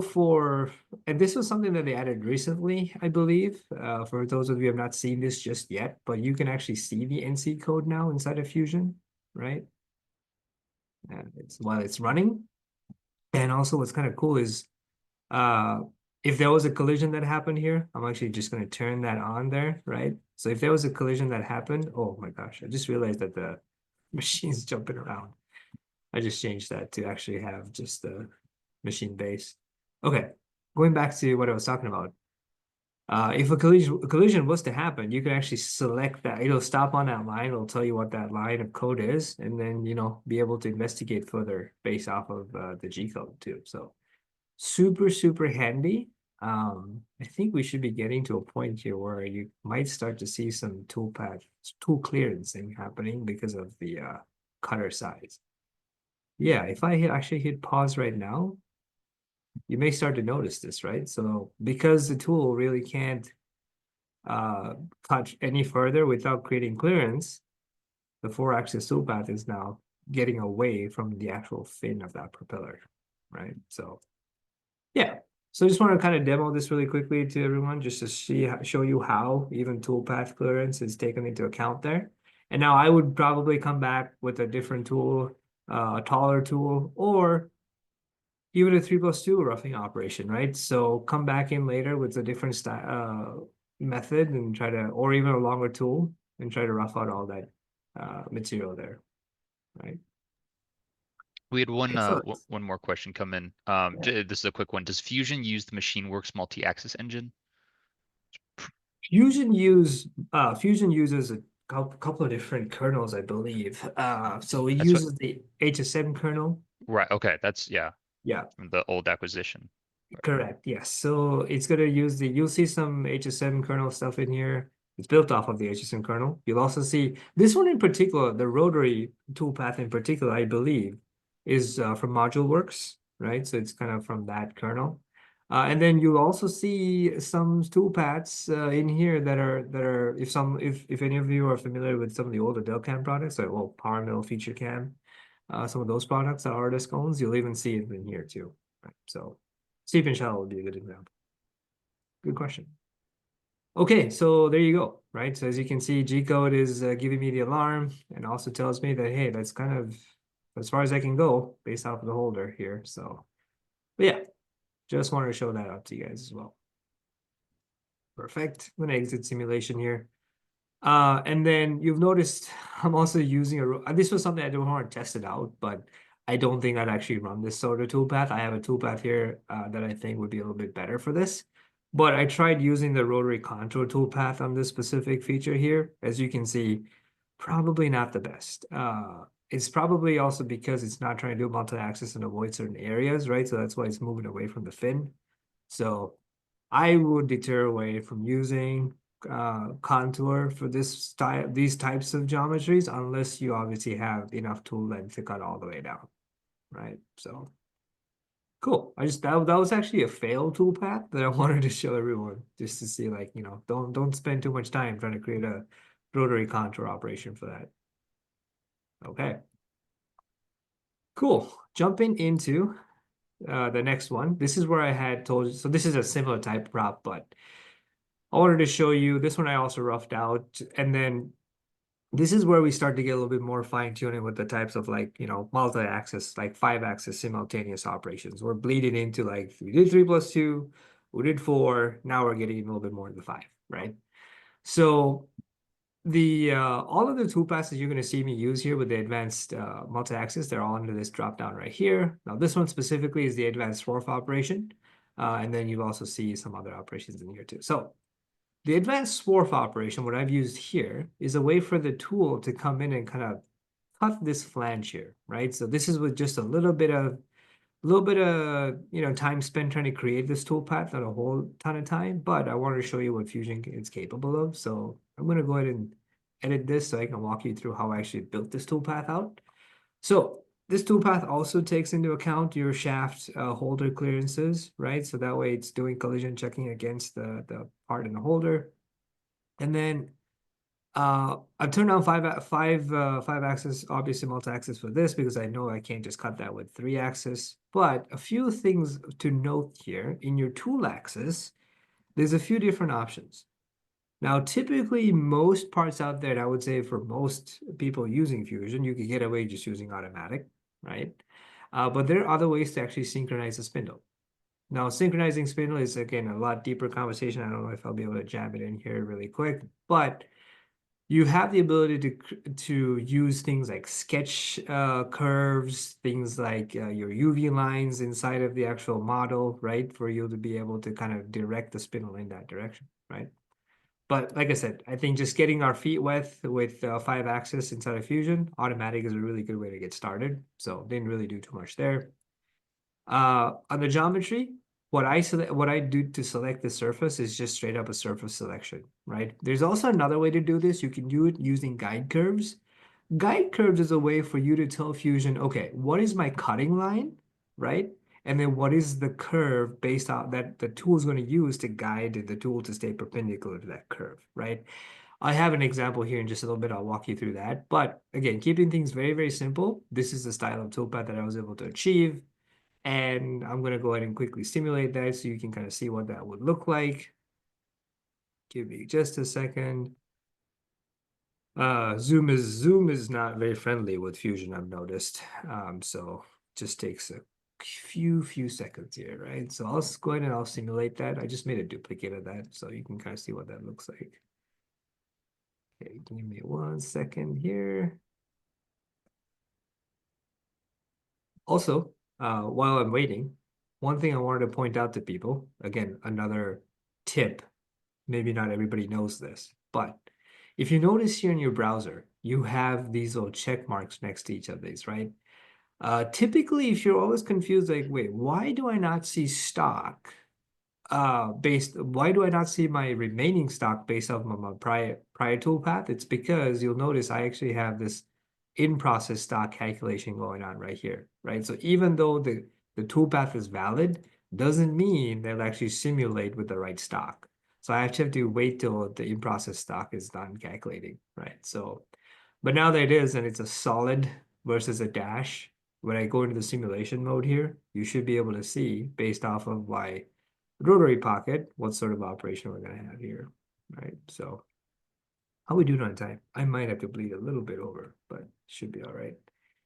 and this was something that they added recently, I believe. For those of you who have not seen this just yet, but you can actually see the NC code now inside of Fusion, right? And it's while it's running. And also what's kind of cool is uh if there was a collision that happened here, I'm actually just going to turn that on there, right? So if there was a collision that happened, oh my gosh, I just realized that the machine's jumping around. I just changed that to actually have just the machine base. Okay, going back to what I was talking about. If a collision was to happen, you can actually select that. It'll stop on that line. It'll tell you what that line of code is, and then be able to investigate further based off of the G code too. So super, super handy. I think we should be getting to a point here where you might start to see some tool clearancing happening because of the cutter size. Yeah, if I actually hit pause right now, you may start to notice this, right? So because the tool really can't uh, cut any further without creating clearance, the four-axis toolpath is now getting away from the actual fin of that propeller, right? So yeah. So I just want to kind of demo this really quickly to everyone, just to show you how even toolpath clearance is taken into account there. And now I would probably come back with a different tool, a taller tool, or even a 3+2 roughing operation, right? So come back in later with a different style method and try to, or even a longer tool and try to rough out all that material there, right? We had Excellent. one more question come in. Yeah. This is a quick one. Does Fusion use the MachineWorks multi-axis engine? Fusion uses a couple of different kernels, I believe. So it That's what, uses the HSM kernel. right. Okay. That's, yeah, Yeah, from the old acquisition. correct. Yes. So it's gonna use you'll see some HSM kernel stuff in here. It's built off of the HSM kernel. You'll also see this one in particular, the rotary toolpath in particular, I believe, is from ModuleWorks, right? So it's kind of from that kernel. And then you'll also see some toolpaths in here that are if any of you are familiar with some of the older Delcam products, like well, PowerMill, FeatureCam, some of those products that are Autodesk owns, you'll even see it in here too. Right? So Steep and Shallow would be a good example. Good question. Okay, so there you go, right? So as you can see, G code is giving me the alarm and also tells me that, hey, that's kind of as far as I can go based off of the holder here. So, but yeah, just wanted to show that out to you guys as well. Perfect. I'm gonna exit simulation here. And then you've noticed I'm also using this was something I don't want to test it out, but I don't think I'd actually run this sort of toolpath. I have a toolpath here that I think would be a little bit better for this. But I tried using the rotary contour toolpath on this specific feature here. As you can see, probably not the best. It's probably also because it's not trying to do multi-axis and avoid certain areas, right? So that's why it's moving away from the fin. So I would deter away from using contour for these types of geometries unless you obviously have enough tool length to cut all the way down, right? So cool. That was actually a fail toolpath that I wanted to show everyone just to see, like, don't spend too much time trying to create a rotary contour operation for that. Okay, cool. Jumping into the next one. This is where I had told you, so this is a similar type prop, but I wanted to show you this one I also roughed out. And then this is where we start to get a little bit more fine-tuning with the types of, like, multi-axis, like 5-axis simultaneous operations. We're bleeding into, like, we did 3+2, we did 4, now we're getting a little bit more into 5, right? So the all of the tool passes you're going to see me use here with the advanced multi-axis, they're all under this drop down right here. Now this one specifically is the advanced swarf operation. And then you also see some other operations in here too. So the advanced swarf operation, what I've used here, is a way for the tool to come in and kind of cut this flange here, right? So this is with just a little bit of time spent trying to create this toolpath, not a whole ton of time, but I wanted to show you what Fusion is capable of. So I'm going to go ahead and edit this so I can walk you through how I actually built this toolpath out. So this toolpath also takes into account your shaft holder clearances, right? So that way it's doing collision checking against the part in the holder. And then I've turned on five axis, obviously multi-axis for this because I know I can't just cut that with 3-axis. But a few things to note here in your tool axis, there's a few different options. Now, typically most parts out there, I would say for most people using Fusion, you could get away just using automatic, right? But there are other ways to actually synchronize the spindle. Now, synchronizing spindle is, again, a lot deeper conversation. I don't know if I'll be able to jab it in here really quick, but you have the ability to use things like sketch curves, things like your UV lines inside of the actual model, right? For you to be able to kind of direct the spindle in that direction, right? But like I said, I think just getting our feet wet with 5-axis inside of Fusion, automatic is a really good way to get started. So didn't really do too much there. On the geometry, what I do to select the surface is just straight up a surface selection, right? There's also another way to do this. You can do it using guide curves. Guide curves is a way for you to tell Fusion, okay, what is my cutting line, right? And then what is the curve based on that the tool is going to use to guide the tool to stay perpendicular to that curve, right? I have an example here in just a little bit. I'll walk you through that. But again, keeping things very, very simple. This is the style of toolpath that I was able to achieve. And I'm going to go ahead and quickly simulate that so you can kind of see what that would look like. Give me just a second. Zoom is not very friendly with Fusion, I've noticed. So just takes a few seconds here, right? So I'll go ahead and I'll simulate that. I just made a duplicate of that so you can kind of see what that looks like. Okay, give me 1 second here. Also, while I'm waiting, one thing I wanted to point out to people, again, another tip, maybe not everybody knows this, but if you notice here in your browser, you have these little check marks next to each of these, right? Typically, if you're always confused, like, wait, why do I not see stock? Why do I not see my remaining stock based off of my prior toolpath? It's because you'll notice I actually have this in-process stock calculation going on right here, right? So even though the toolpath is valid, doesn't mean they'll actually simulate with the right stock. So I actually have to wait till the in-process stock is done calculating, right? So, but now that it is, and it's a solid versus a dash, when I go into the simulation mode here, you should be able to see based off of my rotary pocket, what sort of operation we're going to have here, right? So how we doing on time? I might have to bleed a little bit over, but should be all right.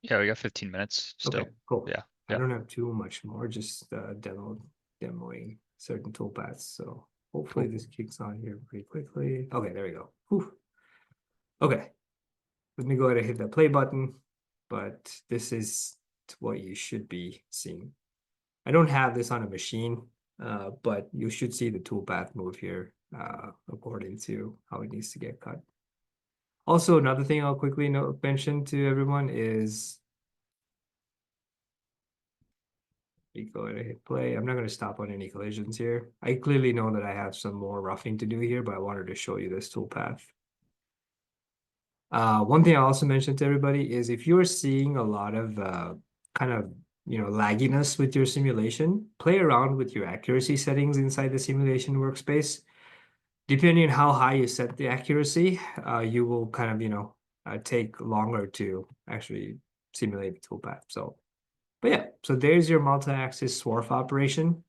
Yeah, we got 15 minutes Okay, still. cool. Yeah, I yeah, don't have too much more, just demoing certain toolpaths. So hopefully cool. this kicks on here pretty quickly. Okay, there we go. Whew. Okay, let me go ahead and hit the play button, but this is what you should be seeing. I don't have this on a machine, but you should see the toolpath move here according to how it needs to get cut. Also, another thing I'll quickly mention to everyone is we go ahead and hit play. I'm not going to stop on any collisions here. I clearly know that I have some more roughing to do here, but I wanted to show you this toolpath. One thing I also mentioned to everybody is if you're seeing a lot of kind of lagginess with your simulation, play around with your accuracy settings inside the simulation workspace. Depending on how high you set the accuracy, you will kind of take longer to actually simulate the toolpath. So, but yeah, so there's your multi-axis swarf operation.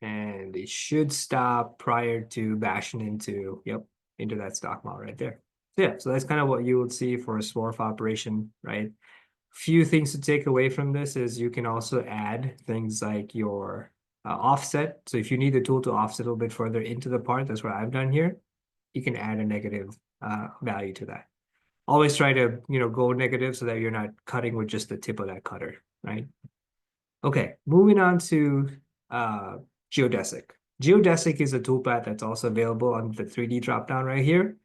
And it should stop prior to bashing into, yep, into that stock model right there. So yeah, so that's kind of what you would see for a swarf operation, right? Few things to take away from this is you can also add things like your offset. So if you need the tool to offset a little bit further into the part, that's what I've done here. You can add a negative value to that. Always try to, go negative so that you're not cutting with just the tip of that cutter, right? Okay, moving on to uh, Geodesic. Geodesic is a toolpath that's also available on the 3D dropdown right here.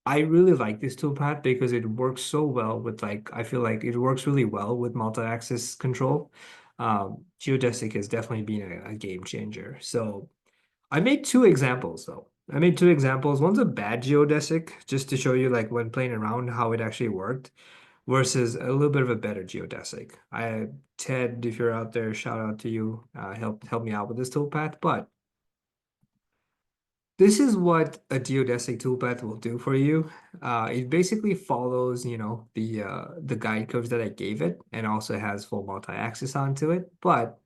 I really like this toolpath because it works so well with I feel like it works really well with multi-axis control. Geodesic has definitely been a game changer. So I made two examples though. I made two examples. One's a bad geodesic, just to show you like when playing around how it actually worked, versus a little bit of a better geodesic. Ted, if you're out there, shout out to you. Help me out with this toolpath. But this is what a geodesic toolpath will do for you. It basically follows, the guide curves that I gave it, and also has full multi-axis onto it. But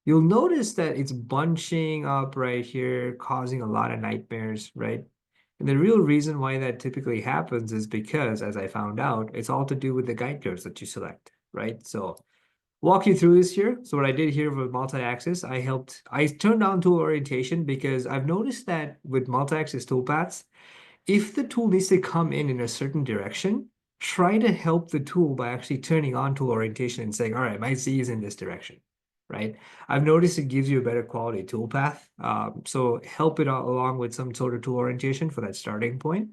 you'll notice that it's bunching up right here, causing a lot of nightmares, right? And the real reason why that typically happens is because, as I found out, it's all to do with the guide curves that you select, right? So walk you through this here. So what I did here with multi-axis, I turned on tool orientation because I've noticed that with multi-axis toolpaths, if the tool needs to come in a certain direction, try to help the tool by actually turning on tool orientation and saying, all right, my Z is in this direction, right? I've noticed it gives you a better quality toolpath. So help it along with some sort of tool orientation for that starting point.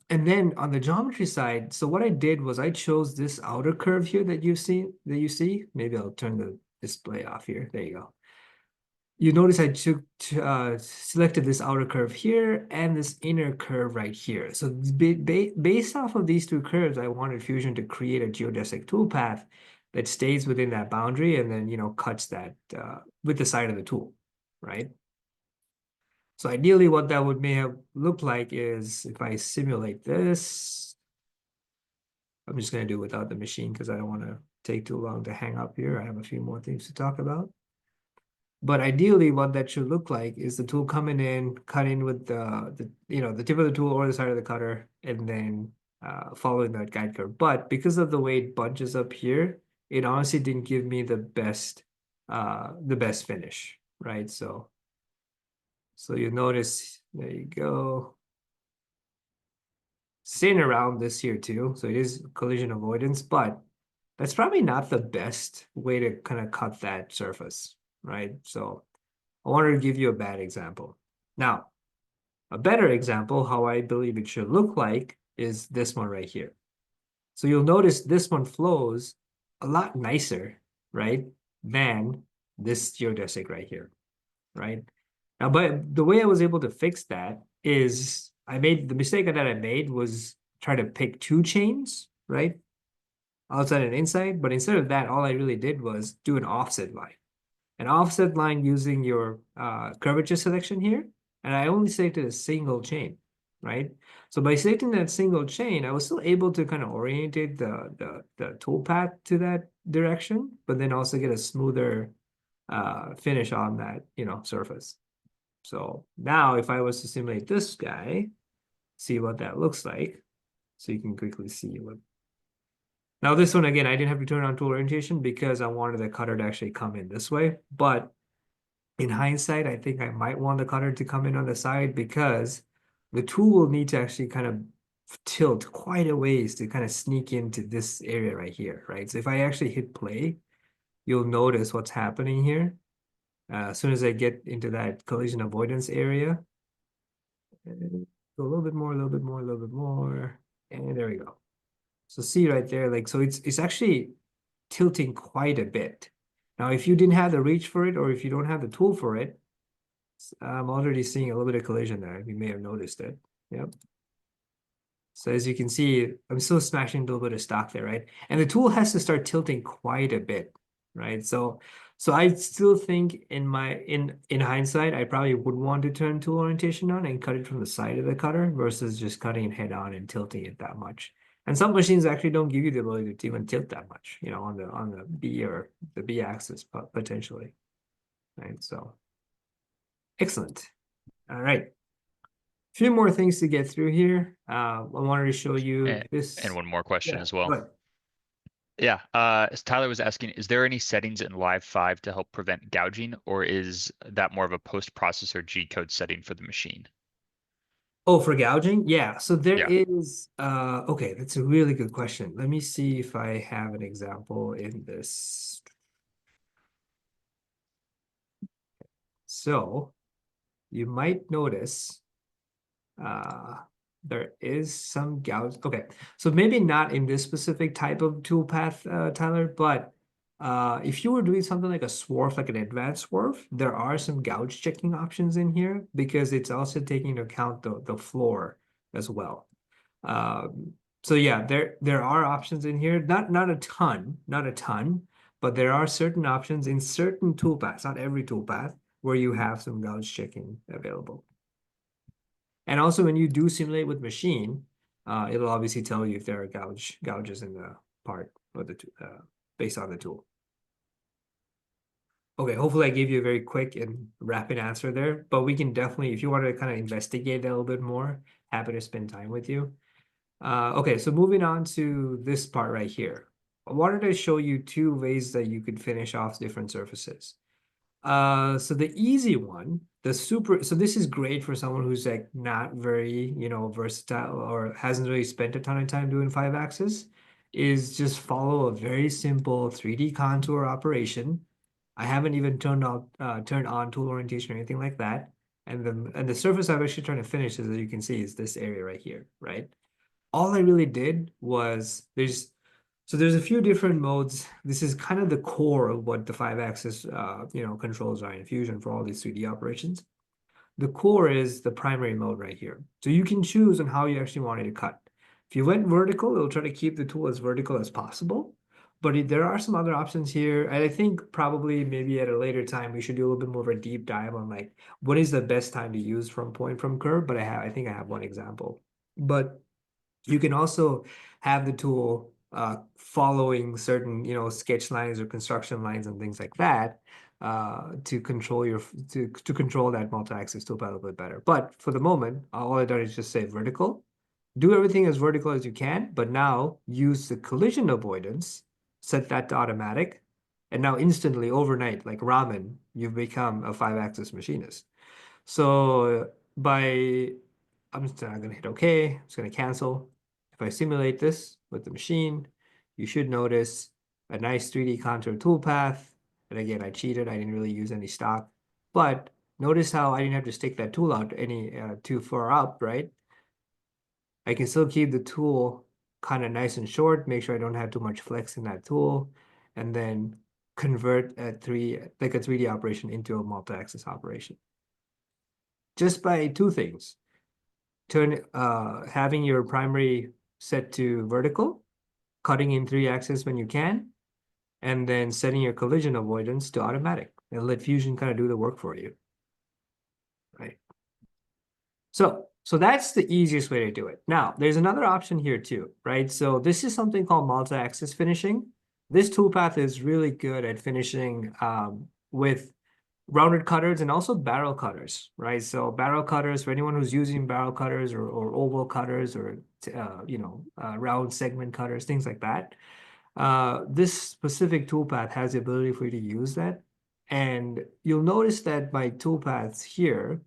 And then on the geometry side, so what I did was I chose this outer curve here that you see. Maybe I'll turn the display off here. There you go. You notice I selected this outer curve here and this inner curve right here. So based off of these two curves, I wanted Fusion to create a geodesic toolpath that stays within that boundary and then cuts that with the side of the tool, right? So ideally, what that would may have looked like is if I simulate this, I'm just going to do it without the machine because I don't want to take too long to hang up here. I have a few more things to talk about. But ideally, what that should look like is the tool coming in, cutting with the tip of the tool or the side of the cutter, and then following that guide curve. But because of the way it bunches up here, it honestly didn't give me the best finish, right? So you notice, there you go. Staying around this here too. So it is collision avoidance, but that's probably not the best way to kind of cut that surface, right? So I wanted to give you a bad example. Now, a better example, how I believe it should look like, is this one right here. So you'll notice this one flows a lot nicer, right, than this geodesic right here, right? Now, but the way I was able to fix that is the mistake that I made was try to pick two chains, right? Outside and inside. But instead of that, all I really did was do an offset line. An offset line using your curvature selection here. And I only selected a single chain, right? So by selecting that single chain, I was still able to kind of orientate the toolpath to that direction, but then also get a smoother finish on that, surface. So now if I was to simulate this guy, see what that looks like. So you can quickly see what. Now this one, again, I didn't have to turn on tool orientation because I wanted the cutter to actually come in this way. But in hindsight, I think I might want the cutter to come in on the side because the tool will need to actually kind of tilt quite a ways to kind of sneak into this area right here, right? So if I actually hit play, you'll notice what's happening here. As soon as I get into that collision avoidance area, go a little bit more, a little bit more, a little bit more, and there we go. So see right there, like, so it's actually tilting quite a bit. Now, if you didn't have the reach for it, or if you don't have the tool for it, I'm already seeing a little bit of collision there. You may have noticed it. Yep. So as you can see, I'm still smashing a little bit of stock there, right? And the tool has to start tilting quite a bit, right? So I still think in hindsight, I probably would want to turn tool orientation on and cut it from the side of the cutter versus just cutting it head on and tilting it that much. And some machines actually don't give you the ability to even tilt that much, on the B or the B axis potentially, right? So excellent. All right. Few more things to get through here. I wanted to show you And this. one more question Yeah, as well. but Yeah, as Tyler was asking, is there any settings in Live 5 to help prevent gouging, or is that more of a post-processor G-code setting for the machine? oh, for gouging? Yeah. So there Yeah. is okay, that's a really good question. Let me see if I have an example in this. So you might notice uh there is some gouge. Okay, so maybe not in this specific type of toolpath, Tyler, but if you were doing something like a swarf, like an advanced swarf, there are some gouge checking options in here because it's also taking into account the floor as well. Um, so yeah, there are options in here, not a ton, not a ton, but there are certain options in certain toolpaths, not every toolpath, where you have some gouge checking available. And also when you do simulate with machine, it'll obviously tell you if there are gouges in the part or based on the tool. Okay, hopefully I gave you a very quick and rapid answer there, but we can definitely, if you want to kind of investigate that a little bit more, happy to spend time with you. Okay, so moving on to this part right here. I wanted to show you two ways that you could finish off different surfaces. So the easy one, so this is great for someone who's like not very, versatile or hasn't really spent a ton of time doing 5-axis, is just follow a very simple 3D contour operation. I haven't even turned on tool orientation or anything like that. And the surface I'm actually trying to finish, as you can see, is this area right here, right? All I really did was there's a few different modes. This is kind of the core of what the 5-axis controls are in Fusion for all these 3D operations. The core is the primary mode right here. So you can choose on how you actually want it to cut. If you went vertical, it'll try to keep the tool as vertical as possible. But there are some other options here. And I think probably maybe at a later time, we should do a little bit more of a deep dive on like what is the best time to use from point from curve. But I think I have one example. But you can also have the tool following certain, sketch lines or construction lines and things like that to control to control that multi-axis toolpath a little bit better. But for the moment, all I done is just say vertical. Do everything as vertical as you can, but now use the collision avoidance, set that to automatic, and now instantly overnight, like ramen, you've become a 5-axis machinist. So I'm just gonna hit OK. I'm just gonna cancel. If I simulate this with the machine, you should notice a nice 3D contour toolpath. And again, I cheated. I didn't really use any stock. But notice how I didn't have to stick that tool out any too far up, right? I can still keep the tool kind of nice and short, make sure I don't have too much flex in that tool, and then convert like a 3D operation into a multi-axis operation. Just by two things. Having your primary set to vertical, cutting in 3 axis when you can, and then setting your collision avoidance to automatic and let Fusion kind of do the work for you. Right. So that's the easiest way to do it. Now, there's another option here too, right? So this is something called multi-axis finishing. This toolpath is really good at finishing with rounded cutters and also barrel cutters, right? So barrel cutters, for anyone who's using barrel cutters or oval cutters or round segment cutters, things like that. This specific toolpath has the ability for you to use that. And you'll notice that my toolpaths here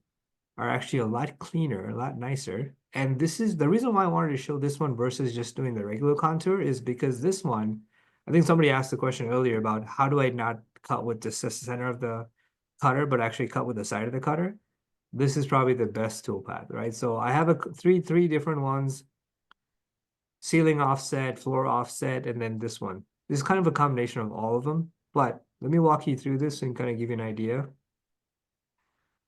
are actually a lot cleaner, a lot nicer. And this is the reason why I wanted to show this one versus just doing the regular contour is because this one, I think somebody asked the question earlier about how do I not cut with the center of the cutter, but actually cut with the side of the cutter, this is probably the best toolpath, right? So I have three different ones: ceiling offset, floor offset, and then this one. This is kind of a combination of all of them, but let me walk you through this and kind of give you an idea.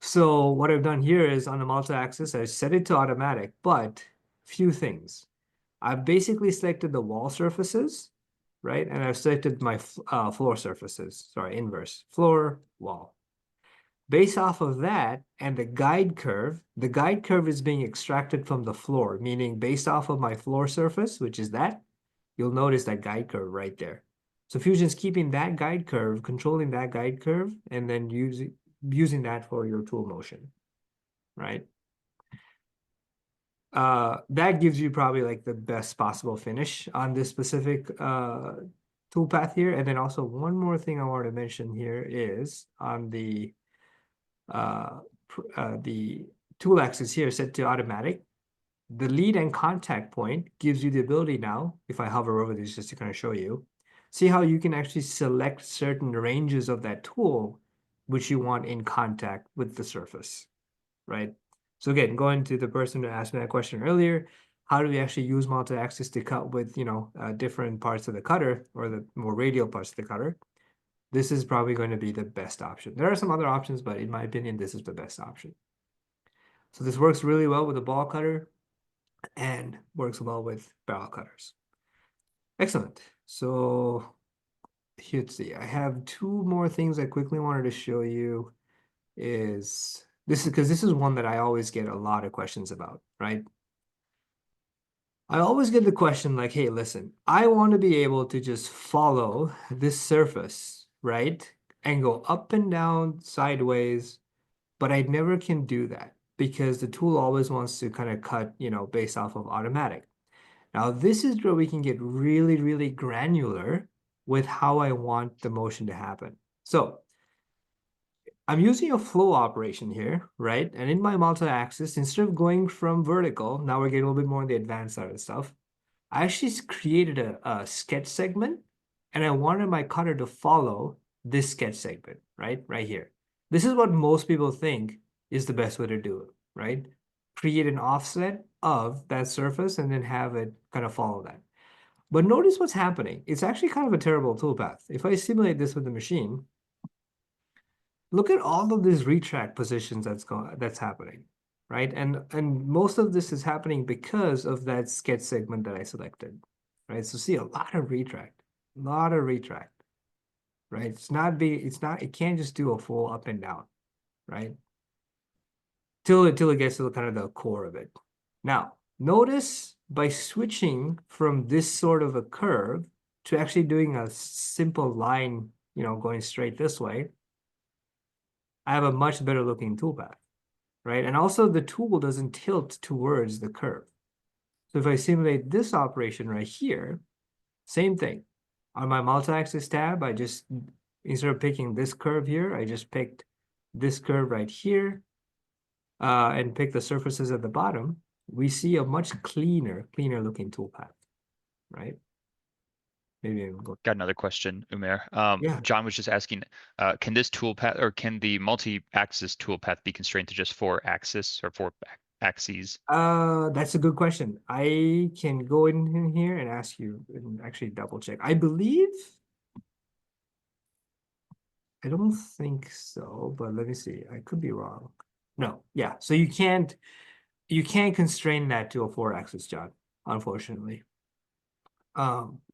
So what I've done here is on the multi-axis, I set it to automatic, but few things. I've basically selected the wall surfaces, right? And I've selected my floor surfaces. Sorry, inverse. Floor, wall. Based off of that and the guide curve is being extracted from the floor, meaning based off of my floor surface, which is that, you'll notice that guide curve right there. So Fusion's keeping that guide curve, controlling that guide curve, and then using that for your tool motion, right? That gives you probably like the best possible finish on this specific toolpath here. And then also one more thing I want to mention here is on the tool axis here set to automatic. The lead and contact point gives you the ability now, if I hover over this just to kind of show you, see how you can actually select certain ranges of that tool which you want in contact with the surface, right? So again, going to the person who asked me that question earlier, how do we actually use multi-axis to cut with, different parts of the cutter or the more radial parts of the cutter? This is probably going to be the best option. There are some other options, but in my opinion, this is the best option. So this works really well with a ball cutter and works well with barrel cutters. Excellent. So let's see. I have two more things I quickly wanted to show you. This is because this is one that I always get a lot of questions about, right? I always get the question like, hey, listen, I want to be able to just follow this surface, right? And go up and down, sideways, but I never can do that because the tool always wants to kind of cut, based off of automatic. Now, this is where we can get really, really granular with how I want the motion to happen. So I'm using a flow operation here, right? And in my multi-axis, instead of going from vertical, now we're getting a little bit more on the advanced side of stuff. I actually created a sketch segment, and I wanted my cutter to follow this sketch segment, right? Right here. This is what most people think is the best way to do it, right? Create an offset of that surface and then have it kind of follow that. But notice what's happening. It's actually kind of a terrible toolpath. If I simulate this with the machine, look at all of these retract positions that's happening, right? And most of this is happening because of that sketch segment that I selected, right? So see a lot of retract, right? It can't just do a full up and down, right? Till it gets to kind of the core of it. Now, notice by switching from this sort of a curve to actually doing a simple line, going straight this way, I have a much better looking toolpath, right? And also the tool doesn't tilt towards the curve. So if I simulate this operation right here, same thing. On my multi-axis tab, instead of picking this curve here, I just picked this curve right here and pick the surfaces at the bottom. We see a much cleaner looking toolpath, right? Maybe I'm going. Got another question, Umair. Yeah. John was just asking, can this toolpath or can the multi-axis toolpath be constrained to just four axis or four axes? That's a good question. I can go in here and ask you and actually double check. I believe, I don't think so, but let me see. I could be wrong. No, yeah. So you can't constrain that to a four axis, John, unfortunately.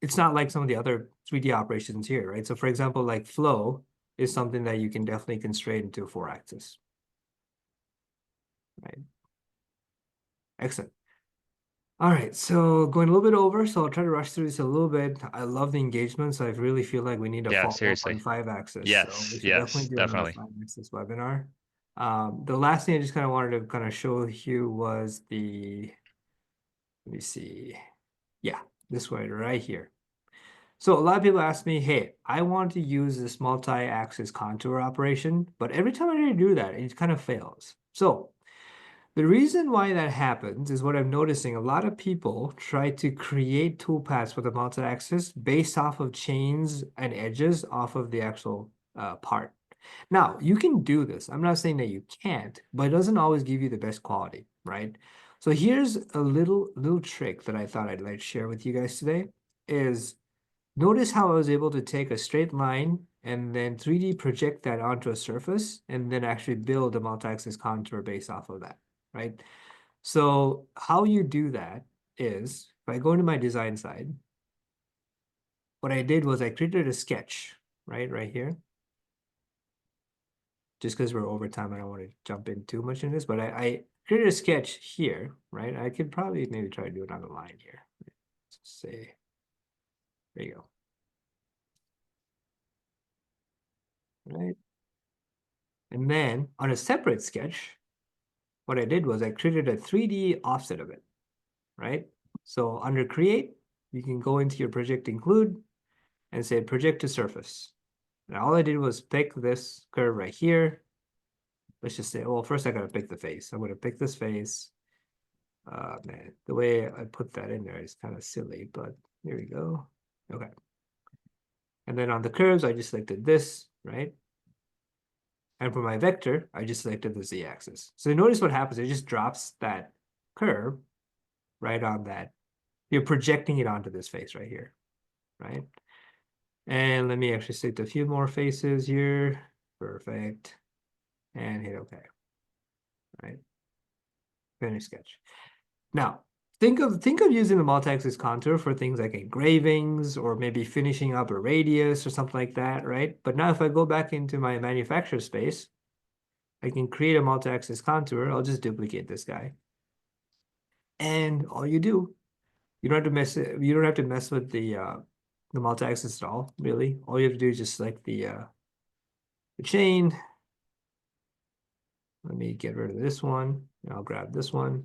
It's not like some of the other 3D operations here, right? So for example, like flow is something that you can definitely constrain to a four axis, right? Excellent. All right, so going a little bit over, so I'll try to rush through this a little bit. I love the engagement, so I really feel like we need to Yeah, follow up on seriously. five axis. So we Yes, should definitely yes, do another definitely. five axis webinar. The last thing I just kind of wanted to kind of show you was let me see. Yeah, this one right here. So a lot of people ask me, hey, I want to use this multi-axis contour operation, but every time I try to do that, it kind of fails. So the reason why that happens is what I'm noticing. A lot of people try to create toolpaths with a multi-axis based off of chains and edges off of the actual part. Now, you can do this. I'm not saying that you can't, but it doesn't always give you the best quality, right? So here's a little trick that I thought I'd like to share with you guys today is notice how I was able to take a straight line and then 3D project that onto a surface and then actually build a multi-axis contour based off of that, right? So how you do that is if I go into my design side, what I did was I created a sketch, right here. Just because we're over time, I don't want to jump in too much in this, but I created a sketch here, right? I could probably maybe try to do it on the line here. Let's say, there you go. Right. And then on a separate sketch, what I did was I created a 3D offset of it, right? So under create, you can go into your project include and say project to surface. And all I did was pick this curve right here. Let's just say, well, first I gotta pick the face. I'm gonna pick this face. Man, the way I put that in there is kind of silly, but here we go. Okay. And then on the curves, I just selected this, right? And for my vector, I just selected the z-axis. So notice what happens, it just drops that curve right on that. You're projecting it onto this face right here, right? And let me actually select a few more faces here. Perfect. And hit OK. Right. Finish sketch. Now, think of using the multi-axis contour for things like engravings or maybe finishing up a radius or something like that, right? But now if I go back into my manufacturer space, I can create a multi-axis contour. I'll just duplicate this guy. And all you do, you don't have to mess with the multi-axis at all, really. All you have to do is just select the chain. Let me get rid of this one, and I'll grab this one.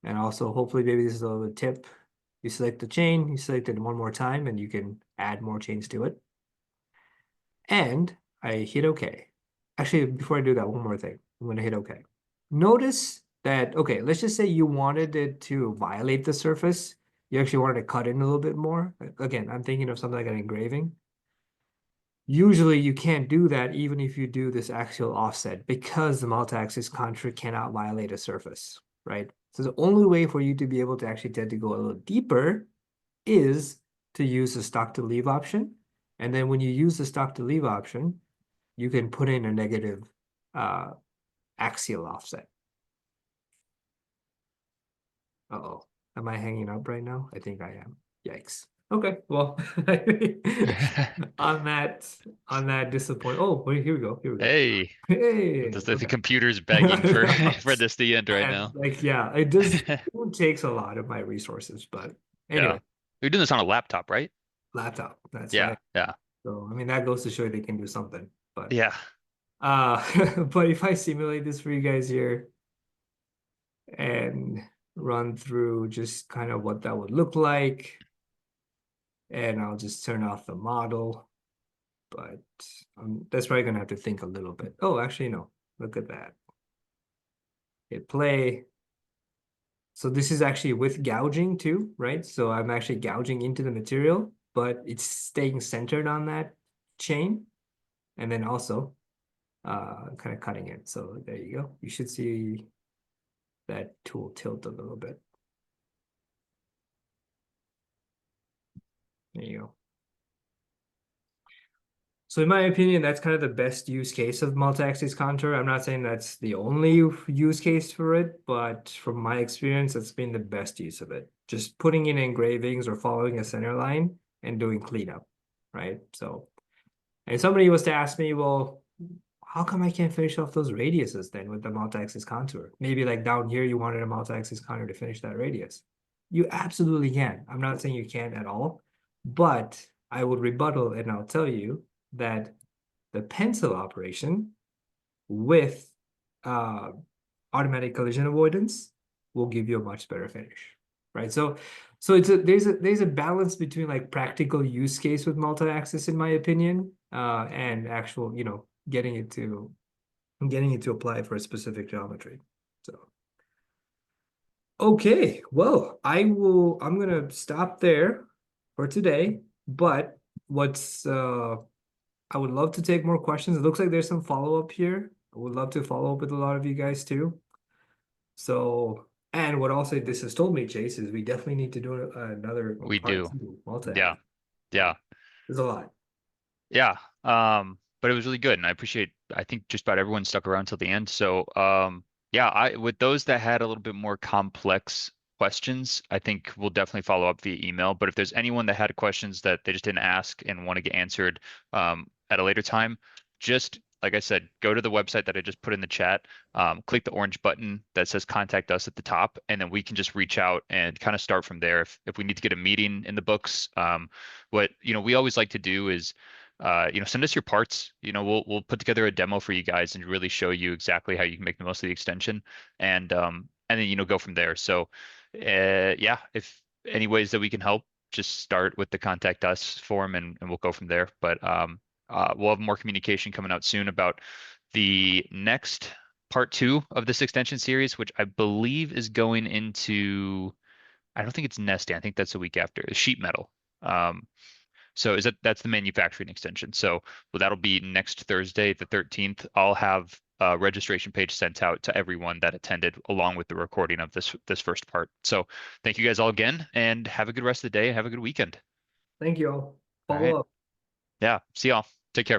And also, hopefully, maybe this is a little tip. You select the chain, you select it one more time, and you can add more chains to it. And I hit OK. Actually, before I do that, one more thing. I'm going to hit OK. Notice that, okay, let's just say you wanted it to violate the surface. You actually wanted to cut in a little bit more. Again, I'm thinking of something like an engraving. Usually you can't do that even if you do this axial offset because the multi-axis contour cannot violate a surface, right? So the only way for you to be able to actually tend to go a little deeper is to use the stock to leave option. And then when you use the stock to leave option, you can put in a negative axial offset. Uh-oh. Am I hanging up right now? I think I am. Yikes. Okay, well, on that disappoint. Oh, wait, here we go. Here we go. Hey, Hey, the okay. computer's begging for for this to end right And now. like, yeah, it takes a lot of my resources, but Yeah. anyway, You're doing this on a laptop, right? laptop, that's Yeah, right. yeah, So I mean that goes to show they can do something. But yeah. but if I simulate this for you guys here and run through just kind of what that would look like, and I'll just turn off the model, but that's probably gonna have to think a little bit. Oh, actually, no, look at that. Hit play. So this is actually with gouging too, right? So I'm actually gouging into the material, but it's staying centered on that chain. And then also kind of cutting it. So there you go. You should see that tool tilt a little bit. There you go. So in my opinion, that's kind of the best use case of multi-axis contour. I'm not saying that's the only use case for it, but from my experience, it's been the best use of it. Just putting in engravings or following a center line and doing cleanup, right? So, and somebody was to ask me, well, how come I can't finish off those radiuses then with the multi-axis contour? Maybe like down here, you wanted a multi-axis contour to finish that radius. You absolutely can. I'm not saying you can't at all, but I would rebuttal and I'll tell you that the pencil operation with uh, automatic collision avoidance will give you a much better finish, right? So there's a balance between like practical use case with multi-axis in my opinion, and actual getting it to apply for a specific geometry. So okay, well I'm gonna stop there for today, but what's I would love to take more questions. It looks like there's some follow-up here. I would love to follow up with a lot of you guys too. So, and what also this has told me, Chase, is we definitely need to do another We part do. two, multi-ed. Yeah. Yeah, Yeah. there's a lot. Yeah. But it was really good, and I think just about everyone stuck around till the end. So, yeah, with those that had a little bit more complex questions, I think we'll definitely follow up via email. But if there's anyone that had questions that they just didn't ask and want to get answered at a later time, just like I said, go to the website that I just put in the chat, click the orange button that says contact us at the top, and then we can just reach out and kind of start from there. If we need to get a meeting in the books, what we always like to do is send us your parts. We'll put together a demo for you guys and really show you exactly how you can make the most of the extension, and then go from there. So, yeah, if any ways that we can help, just start with the contact us form, and we'll go from there. But we'll have more communication coming out soon about the next part two of this extension series, which I believe is going into. I don't think it's nesting. I think that's the week after sheet metal. Um, so that's the manufacturing extension. So well, that'll be next Thursday, the 13th. I'll have a registration page sent out to everyone that attended, along with the recording of this first part. So thank you guys all again, and have a good rest of the day. Have a good weekend. Thank you all. All Follow right. up. Yeah. See y'all.